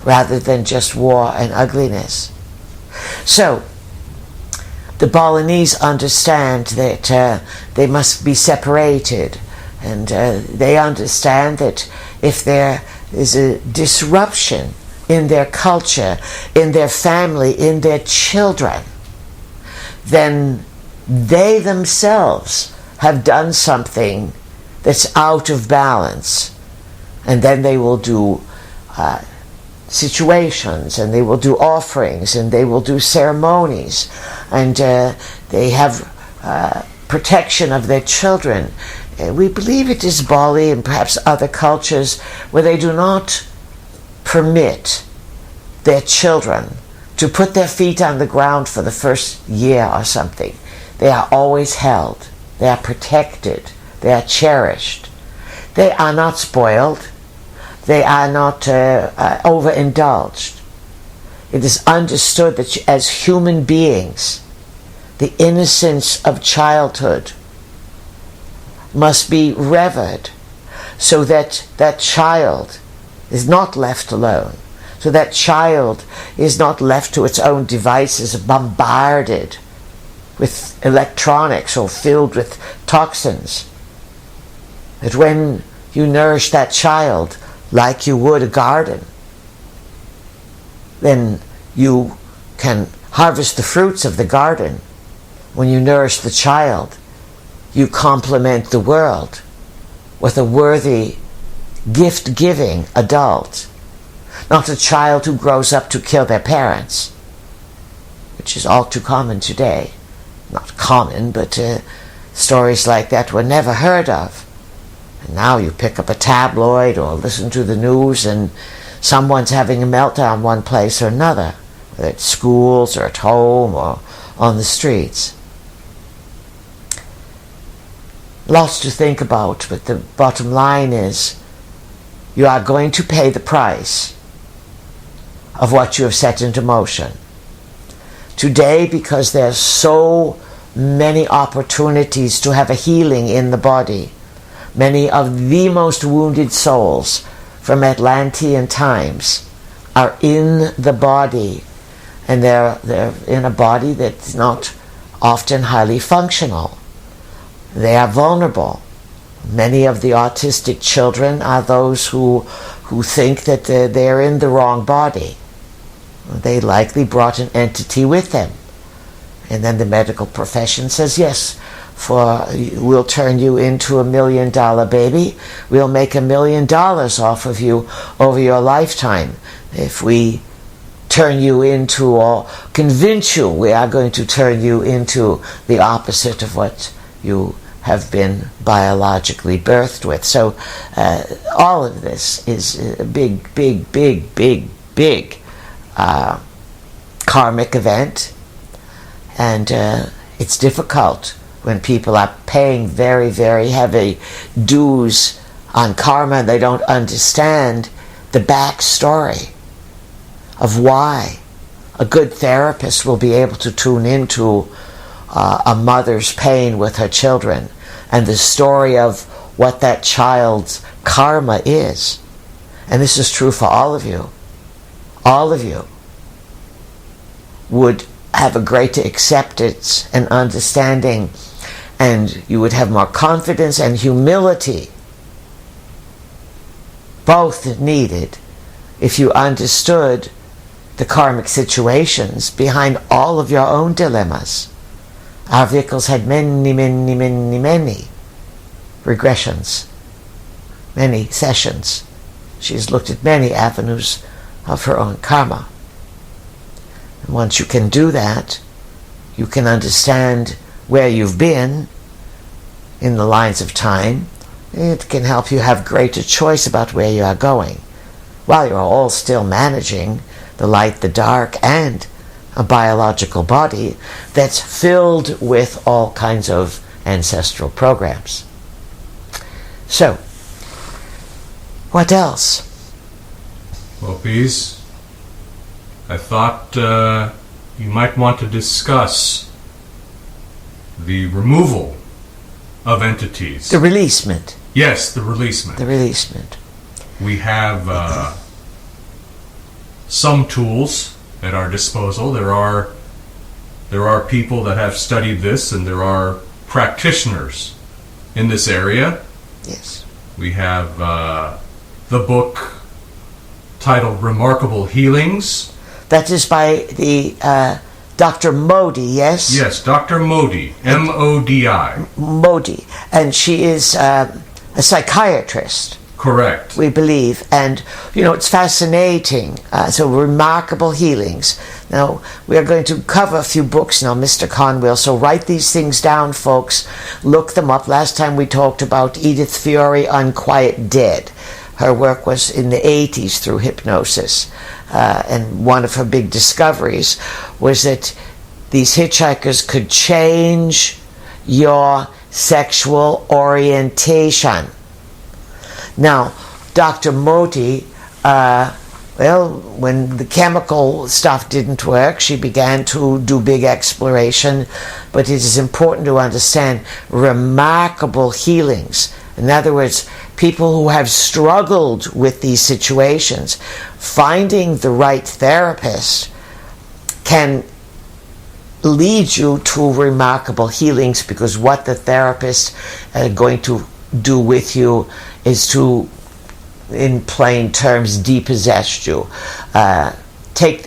rather than just war and ugliness. So, the Balinese understand that they must be separated, and they understand that if there is a disruption in their culture, in their family, in their children, then they themselves have done something that's out of balance. And then they will do situations, and they will do offerings, and they will do ceremonies, and they have protection of their children. We believe it is Bali and perhaps other cultures where they do not permit their children to put their feet on the ground for the first year or something. They are always held. They are protected. They are cherished. They are not spoiled. They are not overindulged. It is understood that as human beings, the innocence of childhood must be revered, so that that child is not left alone, so that child is not left to its own devices, bombarded with electronics or filled with toxins. That when you nourish that child like you would a garden, then you can harvest the fruits of the garden. When you nourish the child, you complement the world with a worthy, gift-giving adult, not a child who grows up to kill their parents, which is all too common today. Not common, but stories like that were never heard of. And now you pick up a tabloid or listen to the news and someone's having a meltdown one place or another, whether it's schools or at home or on the streets. Lots to think about, but the bottom line is you are going to pay the price of what you have set into motion. Today, because there's so many opportunities to have a healing in the body, many of the most wounded souls from Atlantean times are in the body, and they're in a body that's not often highly functional. They are vulnerable. Many of the autistic children are those who think that they're in the wrong body. They likely brought an entity with them. And then the medical profession says, yes, we'll turn you into $1 million baby. We'll make $1 million off of you over your lifetime. If we turn you into, or convince you, we are going to turn you into the opposite of what you have been biologically birthed with. So all of this is a big, big, big, big, big karmic event, and it's difficult when people are paying very, very heavy dues on karma and they don't understand the backstory of why. A good therapist will be able to tune into a mother's pain with her children and the story of what that child's karma is. And this is true for all of you. All of you would have a greater acceptance and understanding, and you would have more confidence and humility, both needed, if you understood the karmic situations behind all of your own dilemmas. Our vehicles had many, many, many, many regressions, many sessions. She has looked at many avenues of her own karma. And once you can do that, you can understand where you've been in the lines of time. It can help you have greater choice about where you are going, while you're all still managing the light, the dark, and a biological body that's filled with all kinds of ancestral programs. So, what else? Well, Bees, I thought you might want to discuss the removal of entities. The releasement. Yes, the releasement. The releasement. We have some tools at our disposal. There are people that have studied this, and there are practitioners in this area. Yes. We have the book titled Remarkable Healings. That is by the Dr. Modi, yes? Yes, Dr. Modi, M-O-D-I. Modi. And she is a psychiatrist. Correct. We believe. And, it's fascinating. So remarkable healings. Now, we are going to cover a few books now, Mr. Conwell. So write these things down, folks. Look them up. Last time we talked about Edith Fiore, Unquiet Dead. Her work was in the 80s through hypnosis. And one of her big discoveries was that these hitchhikers could change your sexual orientation. Now, Dr. Modi, when the chemical stuff didn't work, she began to do big exploration, but it is important to understand remarkable healings. In other words, people who have struggled with these situations, finding the right therapist can lead you to remarkable healings, because what the therapist is going to do with you is to, in plain terms, depossess you.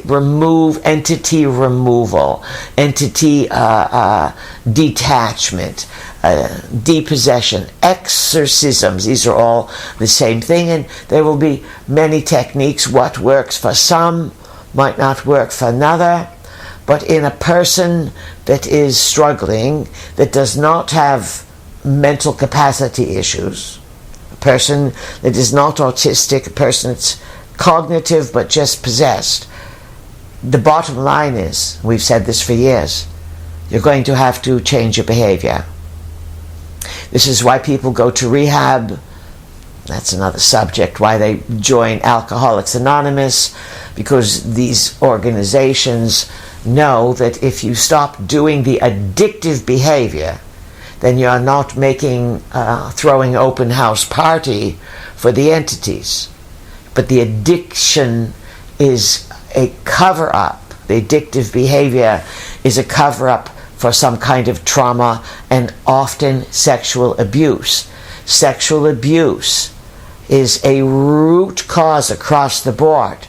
Remove entity removal, entity detachment, depossession, exorcisms. These are all the same thing, and there will be many techniques. What works for some might not work for another. But in a person that is struggling, that does not have mental capacity issues, a person that is not autistic, a person that's cognitive but just possessed, the bottom line is, we've said this for years, you're going to have to change your behavior. This is why people go to rehab. That's another subject, why they join Alcoholics Anonymous, because these organizations know that if you stop doing the addictive behavior, then you are not throwing open house party for the entities. But the addiction is a cover-up. The addictive behavior is a cover-up for some kind of trauma, and often sexual abuse. Sexual abuse is a root cause across the board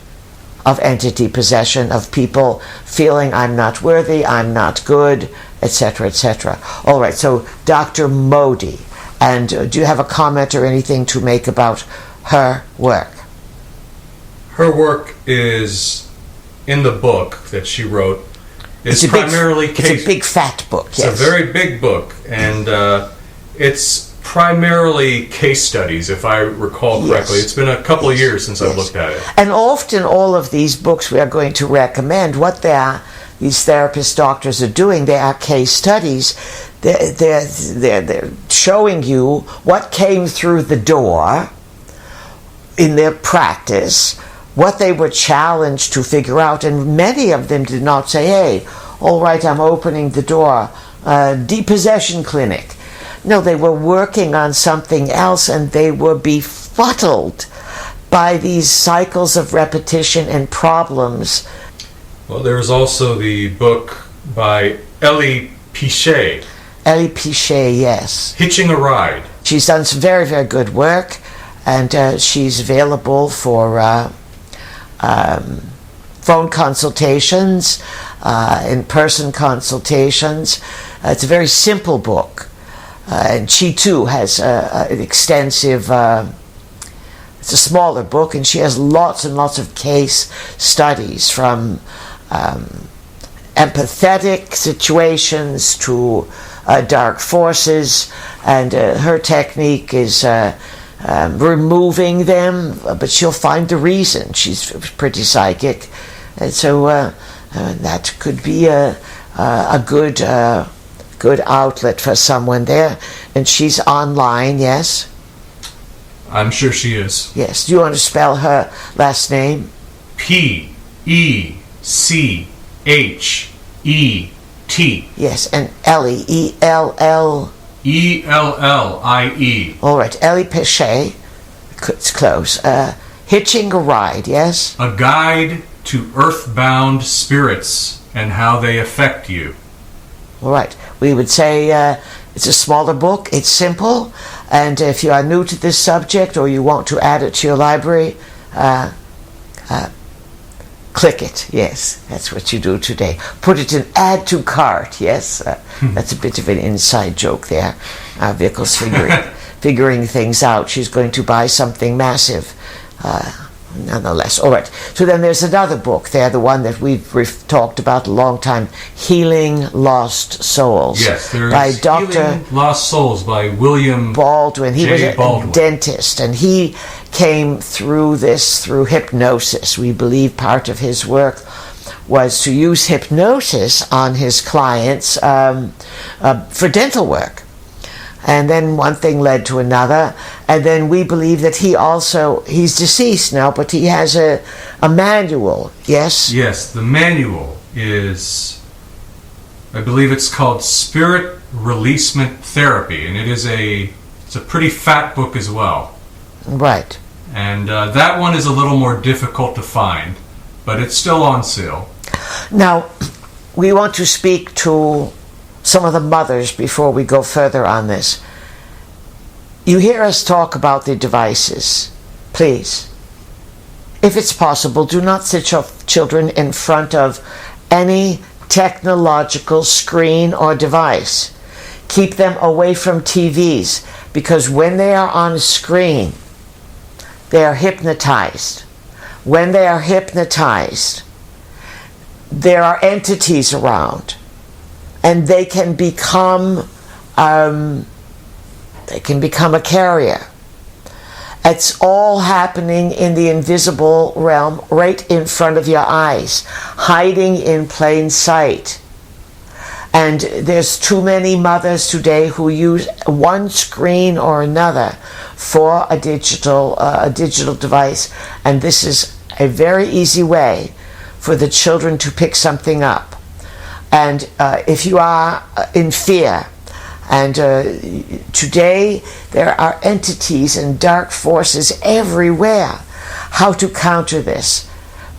of entity possession, of people feeling I'm not worthy, I'm not good, etc., etc. All right, so Dr. Modi, and do you have a comment or anything to make about her work? Her work is in the book that she wrote. It's primarily it's a big fat book. It's a very big book, and it's primarily case studies, if I recall correctly. Yes. It's been a couple of years since I've looked at it. And often all of these books we are going to recommend, what these therapists, doctors are doing, they are case studies. They're showing you what came through the door in their practice, what they were challenged to figure out, and many of them did not say, hey, all right, I'm opening the door, depossession clinic. No, they were working on something else, and they were befuddled by these cycles of repetition and problems. Well, there was also the book by Ellie Pichet. Ellie Pichet, yes. Hitching a Ride. She's done some very, very good work, and she's available for phone consultations, in-person consultations. It's a very simple book. And she too has an extensive, it's a smaller book, and she has lots and lots of case studies from empathetic situations to dark forces, and her technique is removing them, but she'll find the reason. She's pretty psychic, and so that could be a good outlet for someone there. And she's online, yes? I'm sure she is. Yes. Do you want to spell her last name? P-E-C-H-E-T. Yes, and Ellie, E-L-L... E-L-L-I-E. All right, Ellie Pichet. It's close. Hitching a Ride, yes? A Guide to Earthbound Spirits and How They Affect You. All right. We would say it's a smaller book, it's simple, and if you are new to this subject or you want to add it to your library, click it. Yes, that's what you do today. Put it in add to cart, yes? That's a bit of an inside joke there. Vickles figuring things out. She's going to buy something massive. Nonetheless. All right. So then there's another book there, the one that we've talked about a long time, Healing Lost Souls. Yes, there by is Dr. Healing Lost Souls by William Baldwin. He was a Baldwin. dentist, and he came through this through hypnosis. We believe part of his work was to use hypnosis on his clients for dental work. And then one thing led to another, and then we believe that he's deceased now, but he has a manual, yes? Yes, the manual is, I believe it's called Spirit Releasement Therapy, and it's a pretty fat book as well. Right. And that one is a little more difficult to find, but it's still on sale. Now, we want to speak to some of the mothers before we go further on this. You hear us talk about the devices. Please, if it's possible, do not sit your children in front of any technological screen or device. Keep them away from TVs, because when they are on a screen, they are hypnotized. When they are hypnotized, there are entities around, and they can become a carrier. It's all happening in the invisible realm, right in front of your eyes, hiding in plain sight. And there's too many mothers today who use one screen or another for a digital device, and this is a very easy way for the children to pick something up. And if you are in fear, and today there are entities and dark forces everywhere. How to counter this?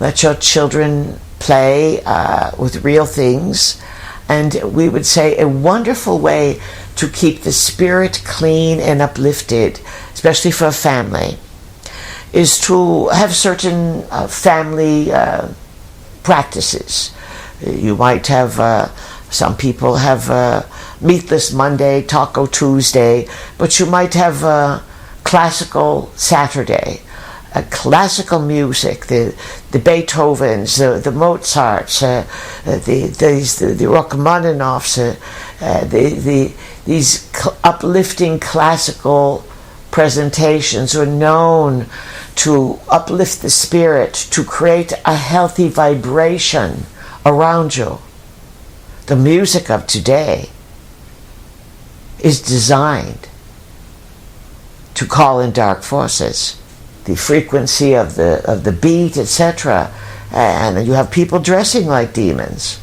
Let your children play with real things. And we would say a wonderful way to keep the spirit clean and uplifted, especially for a family, is to have certain family practices. You might have, some people have Meatless Monday, Taco Tuesday, but you might have Classical Saturday. Classical music, the Beethovens, the Mozarts, the Rachmaninoffs, these uplifting classical presentations are known to uplift the spirit, to create a healthy vibration around you. The music of today is designed to call in dark forces. The frequency of the beat, etc. And then you have people dressing like demons.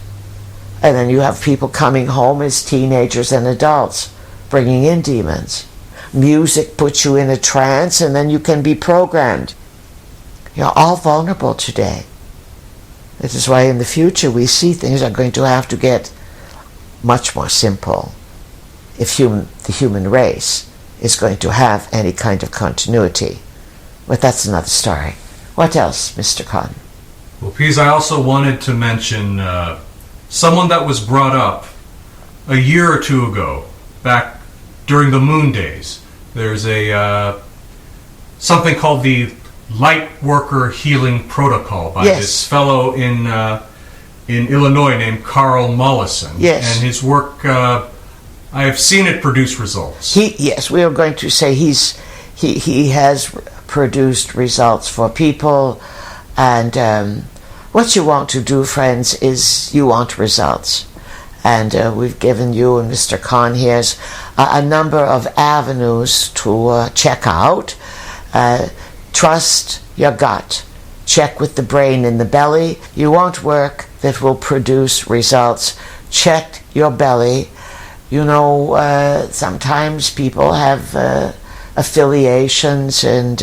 And then you have people coming home as teenagers and adults, bringing in demons. Music puts you in a trance, and then you can be programmed. You're all vulnerable today. This is why in the future we see things are going to have to get much more simple if the human race is going to have any kind of continuity. But that's another story. What else, Mr. Kahn? Well, Pease, I also wanted to mention someone that was brought up a year or two ago, back during the Moon Days. There's a something called the Light Worker Healing Protocol by this fellow in Illinois named Carl Mollison. Yes. And his work, I have seen it produce results. We are going to say he has produced results for people, and what you want to do, friends, is you want results. And we've given you and Mr. Kahn here's a number of avenues to check out. Trust your gut. Check with the brain in the belly. You want work that will produce results. Check your belly. You know, sometimes people have affiliations, and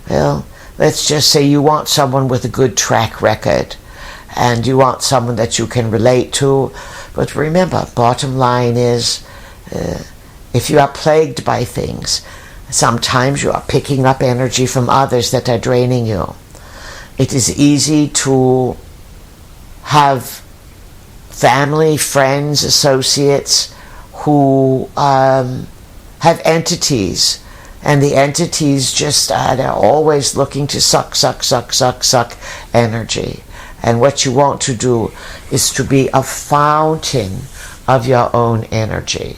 well, let's just say you want someone with a good track record, and you want someone that you can relate to. But remember, bottom line is, if you are plagued by things, sometimes you are picking up energy from others that are draining you. It is easy to have family, friends, associates who have entities, and the entities just, they're always looking to suck energy. And what you want to do is to be a fountain of your own energy.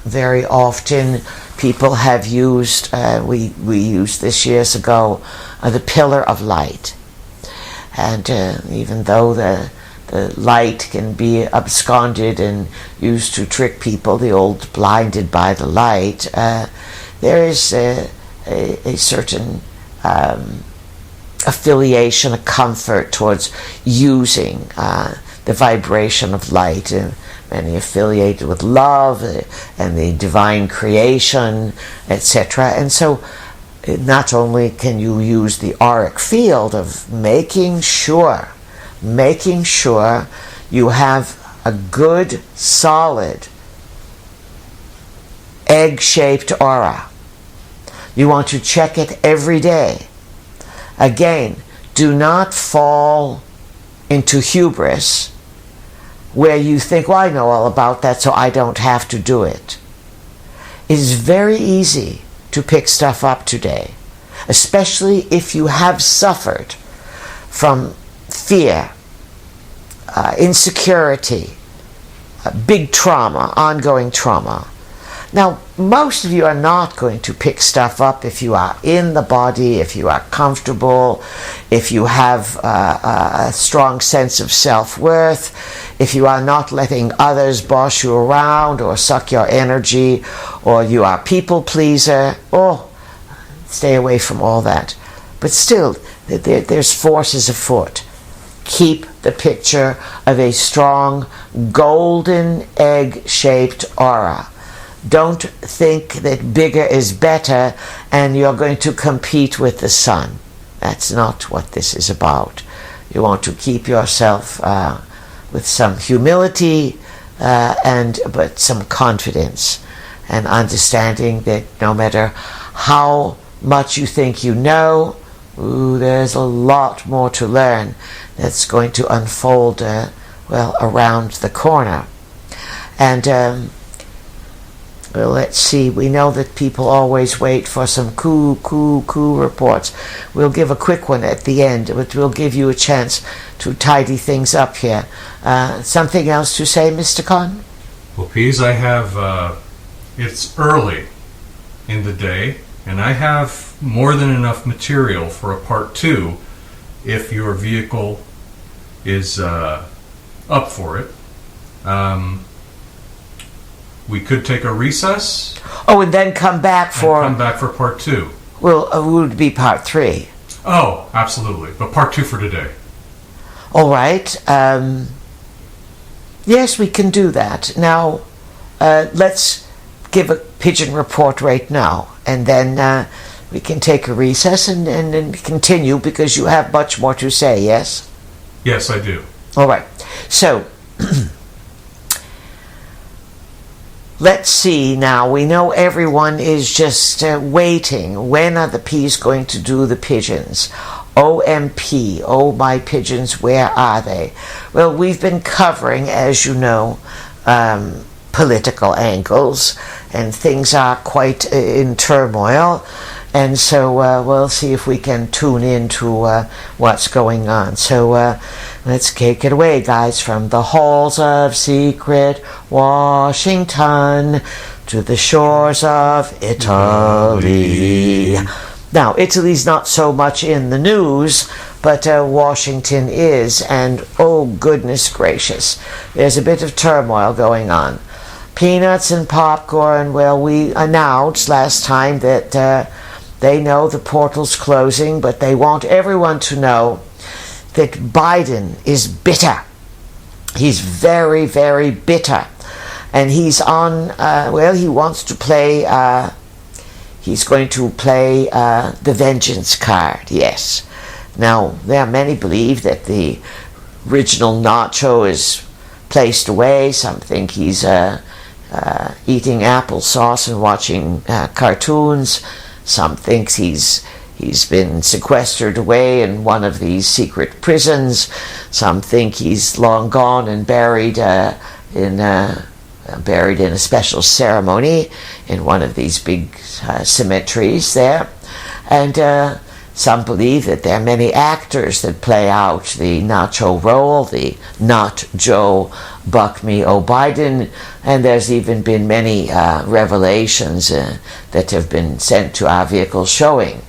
Very often people have used, we used this years ago, the pillar of light. And even though the light can be absconded and used to trick people, the old blinded by the light, there is a certain affiliation, a comfort towards using the vibration of light. Many affiliated with love and the divine creation, etc. And so not only can you use the auric field of making sure you have a good, solid, egg-shaped aura. You want to check it every day. Again, do not fall into hubris where you think, well, I know all about that, so I don't have to do it. It is very easy to pick stuff up today, especially if you have suffered from fear, insecurity, big trauma, ongoing trauma. Now, most of you are not going to pick stuff up if you are in the body, if you are comfortable, if you have a strong sense of self-worth, if you are not letting others boss you around or suck your energy, or you are a people pleaser. Oh, stay away from all that. But still, there's forces afoot. Keep the picture of a strong, golden egg-shaped aura. Don't think that bigger is better and you're going to compete with the sun. That's not what this is about. You want to keep yourself with some humility but some confidence, and understanding that no matter how much you think you know, there's a lot more to learn that's going to unfold around the corner. And well, let's see, we know that people always wait for some cool reports. We'll give a quick one at the end, but we'll give you a chance to tidy things up here. Something else to say, Mr. Khan? Well, Pease, I have, it's early in the day, and I have more than enough material for a part 2 if your vehicle is up for it. We could take a recess. Oh, and then come back for part 2. Well, it would be part 3. Oh, absolutely. But part 2 for today. All right. Yes, we can do that. Now, let's give a pigeon report right now, and then we can take a recess and continue, because you have much more to say, yes? Yes, I do. All right. So, let's see now. We know everyone is just waiting. When are the peas going to do the pigeons? OMP, oh my pigeons, where are they? Well, we've been covering, as you know, political angles, and things are quite in turmoil. And so we'll see if we can tune into what's going on. So let's take it away, guys, from the halls of secret Washington to the shores of Italy. Now, Italy's not so much in the news, but Washington is, and oh goodness gracious, there's a bit of turmoil going on. Peanuts and popcorn, well, we announced last time that they know the portal's closing, but they want everyone to know that Biden is bitter. He's very, very bitter. And he's on, he wants to play, he's going to play the vengeance card, yes. Now, there are many believe that the original nacho is placed away. Some think he's eating applesauce and watching cartoons. Some think he's been sequestered away in one of these secret prisons. Some think he's long gone and buried in buried in a special ceremony in one of these big cemeteries there. And some believe that there are many actors that play out the Nacho role, the Not Joe Buck Me Oh Biden, and there's even been many revelations that have been sent to our vehicles showing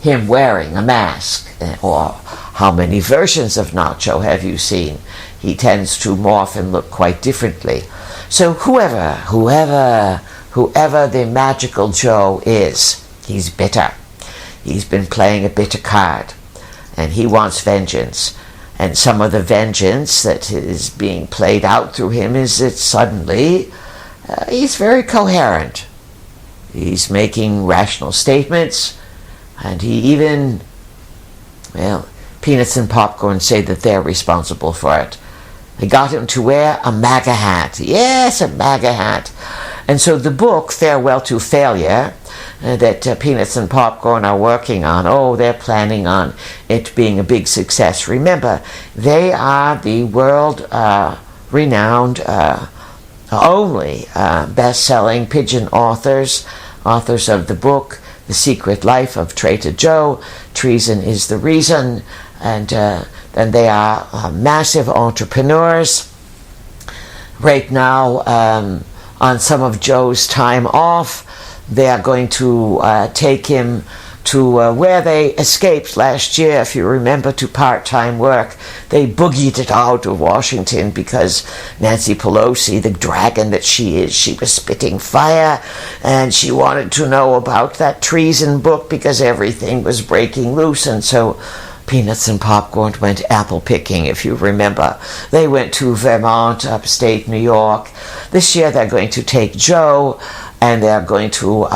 him wearing a mask. Or how many versions of Nacho have you seen? He tends to morph and look quite differently. So whoever the magical Joe is, he's bitter. He's been playing a bitter card, and he wants vengeance. And some of the vengeance that is being played out through him is that suddenly he's very coherent. He's making rational statements, and he even, Peanuts and Popcorn say that they're responsible for it. They got him to wear a MAGA hat. Yes, a MAGA hat. And so the book, Farewell to Failure, that Peanuts and Popcorn are working on, they're planning on it being a big success. Remember, they are the world-renowned, only best-selling pigeon authors of the book, The Secret Life of Traitor Joe, Treason is the Reason, and then they are massive entrepreneurs. Right now, on some of Joe's time off, they are going to take him to where they escaped last year, if you remember, to part-time work. They boogied it out of Washington because Nancy Pelosi, the dragon that she is, she was spitting fire, and she wanted to know about that treason book because everything was breaking loose. And so Peanuts and Popcorn went apple picking, if you remember. They went to Vermont, upstate New York. This year they're going to take Joe, and they're going to,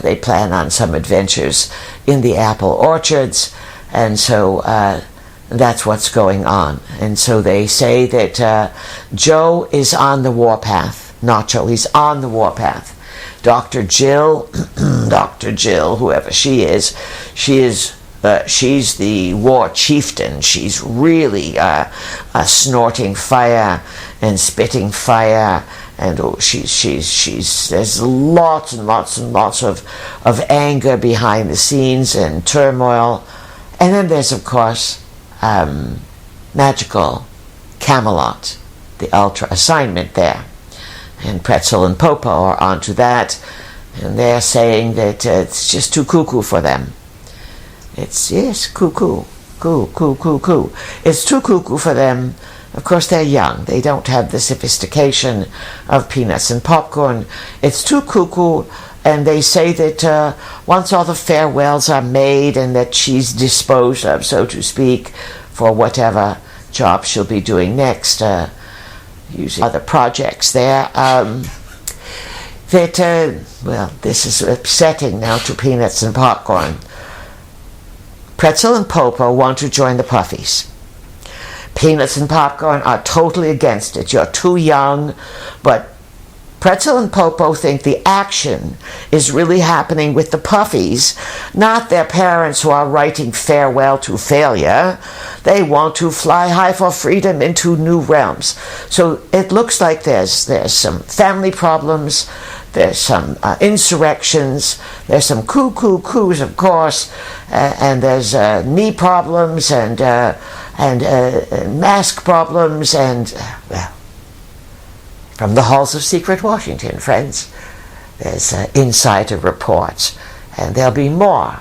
they plan on some adventures in the apple orchards, and so that's what's going on. And so they say that Joe is on the warpath. Nacho, he's on the warpath. Dr. Jill, whoever she is, she's the war chieftain. She's really snorting fire and spitting fire, and there's lots and lots and lots of anger behind the scenes and turmoil. And then there's, of course, magical Camelot, the Ultra assignment there, and Pretzel and Popo are onto that, and they're saying that it's just too cuckoo for them. It's cuckoo. It's too cuckoo for them. Of course, they're young. They don't have the sophistication of Peanuts and Popcorn. It's too cuckoo, and they say that once all the farewells are made and that she's disposed of, so to speak, for whatever job she'll be doing next, using other projects there, this is upsetting now to Peanuts and Popcorn. Pretzel and Popo want to join the Puffies. Peanuts and Popcorn are totally against it. You're too young. But Pretzel and Popo think the action is really happening with the Puffies, not their parents who are writing Farewell to Failure. They want to fly high for freedom into new realms. So it looks like there's some family problems, there's some insurrections, there's some coups, of course, and there's knee problems and mask problems, and from the halls of secret Washington, friends, there's insider reports, and there'll be more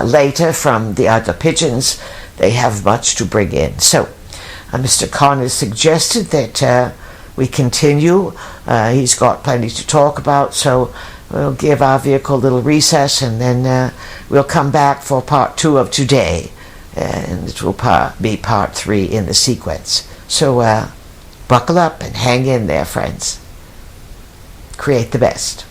later from the other pigeons. They have much to bring in. So Mr. Khan has suggested that we continue. He's got plenty to talk about, so we'll give our vehicle a little recess, and then we'll come back for part 2 of today, and it will be part 3 in the sequence. So buckle up and hang in there, friends. Create the best.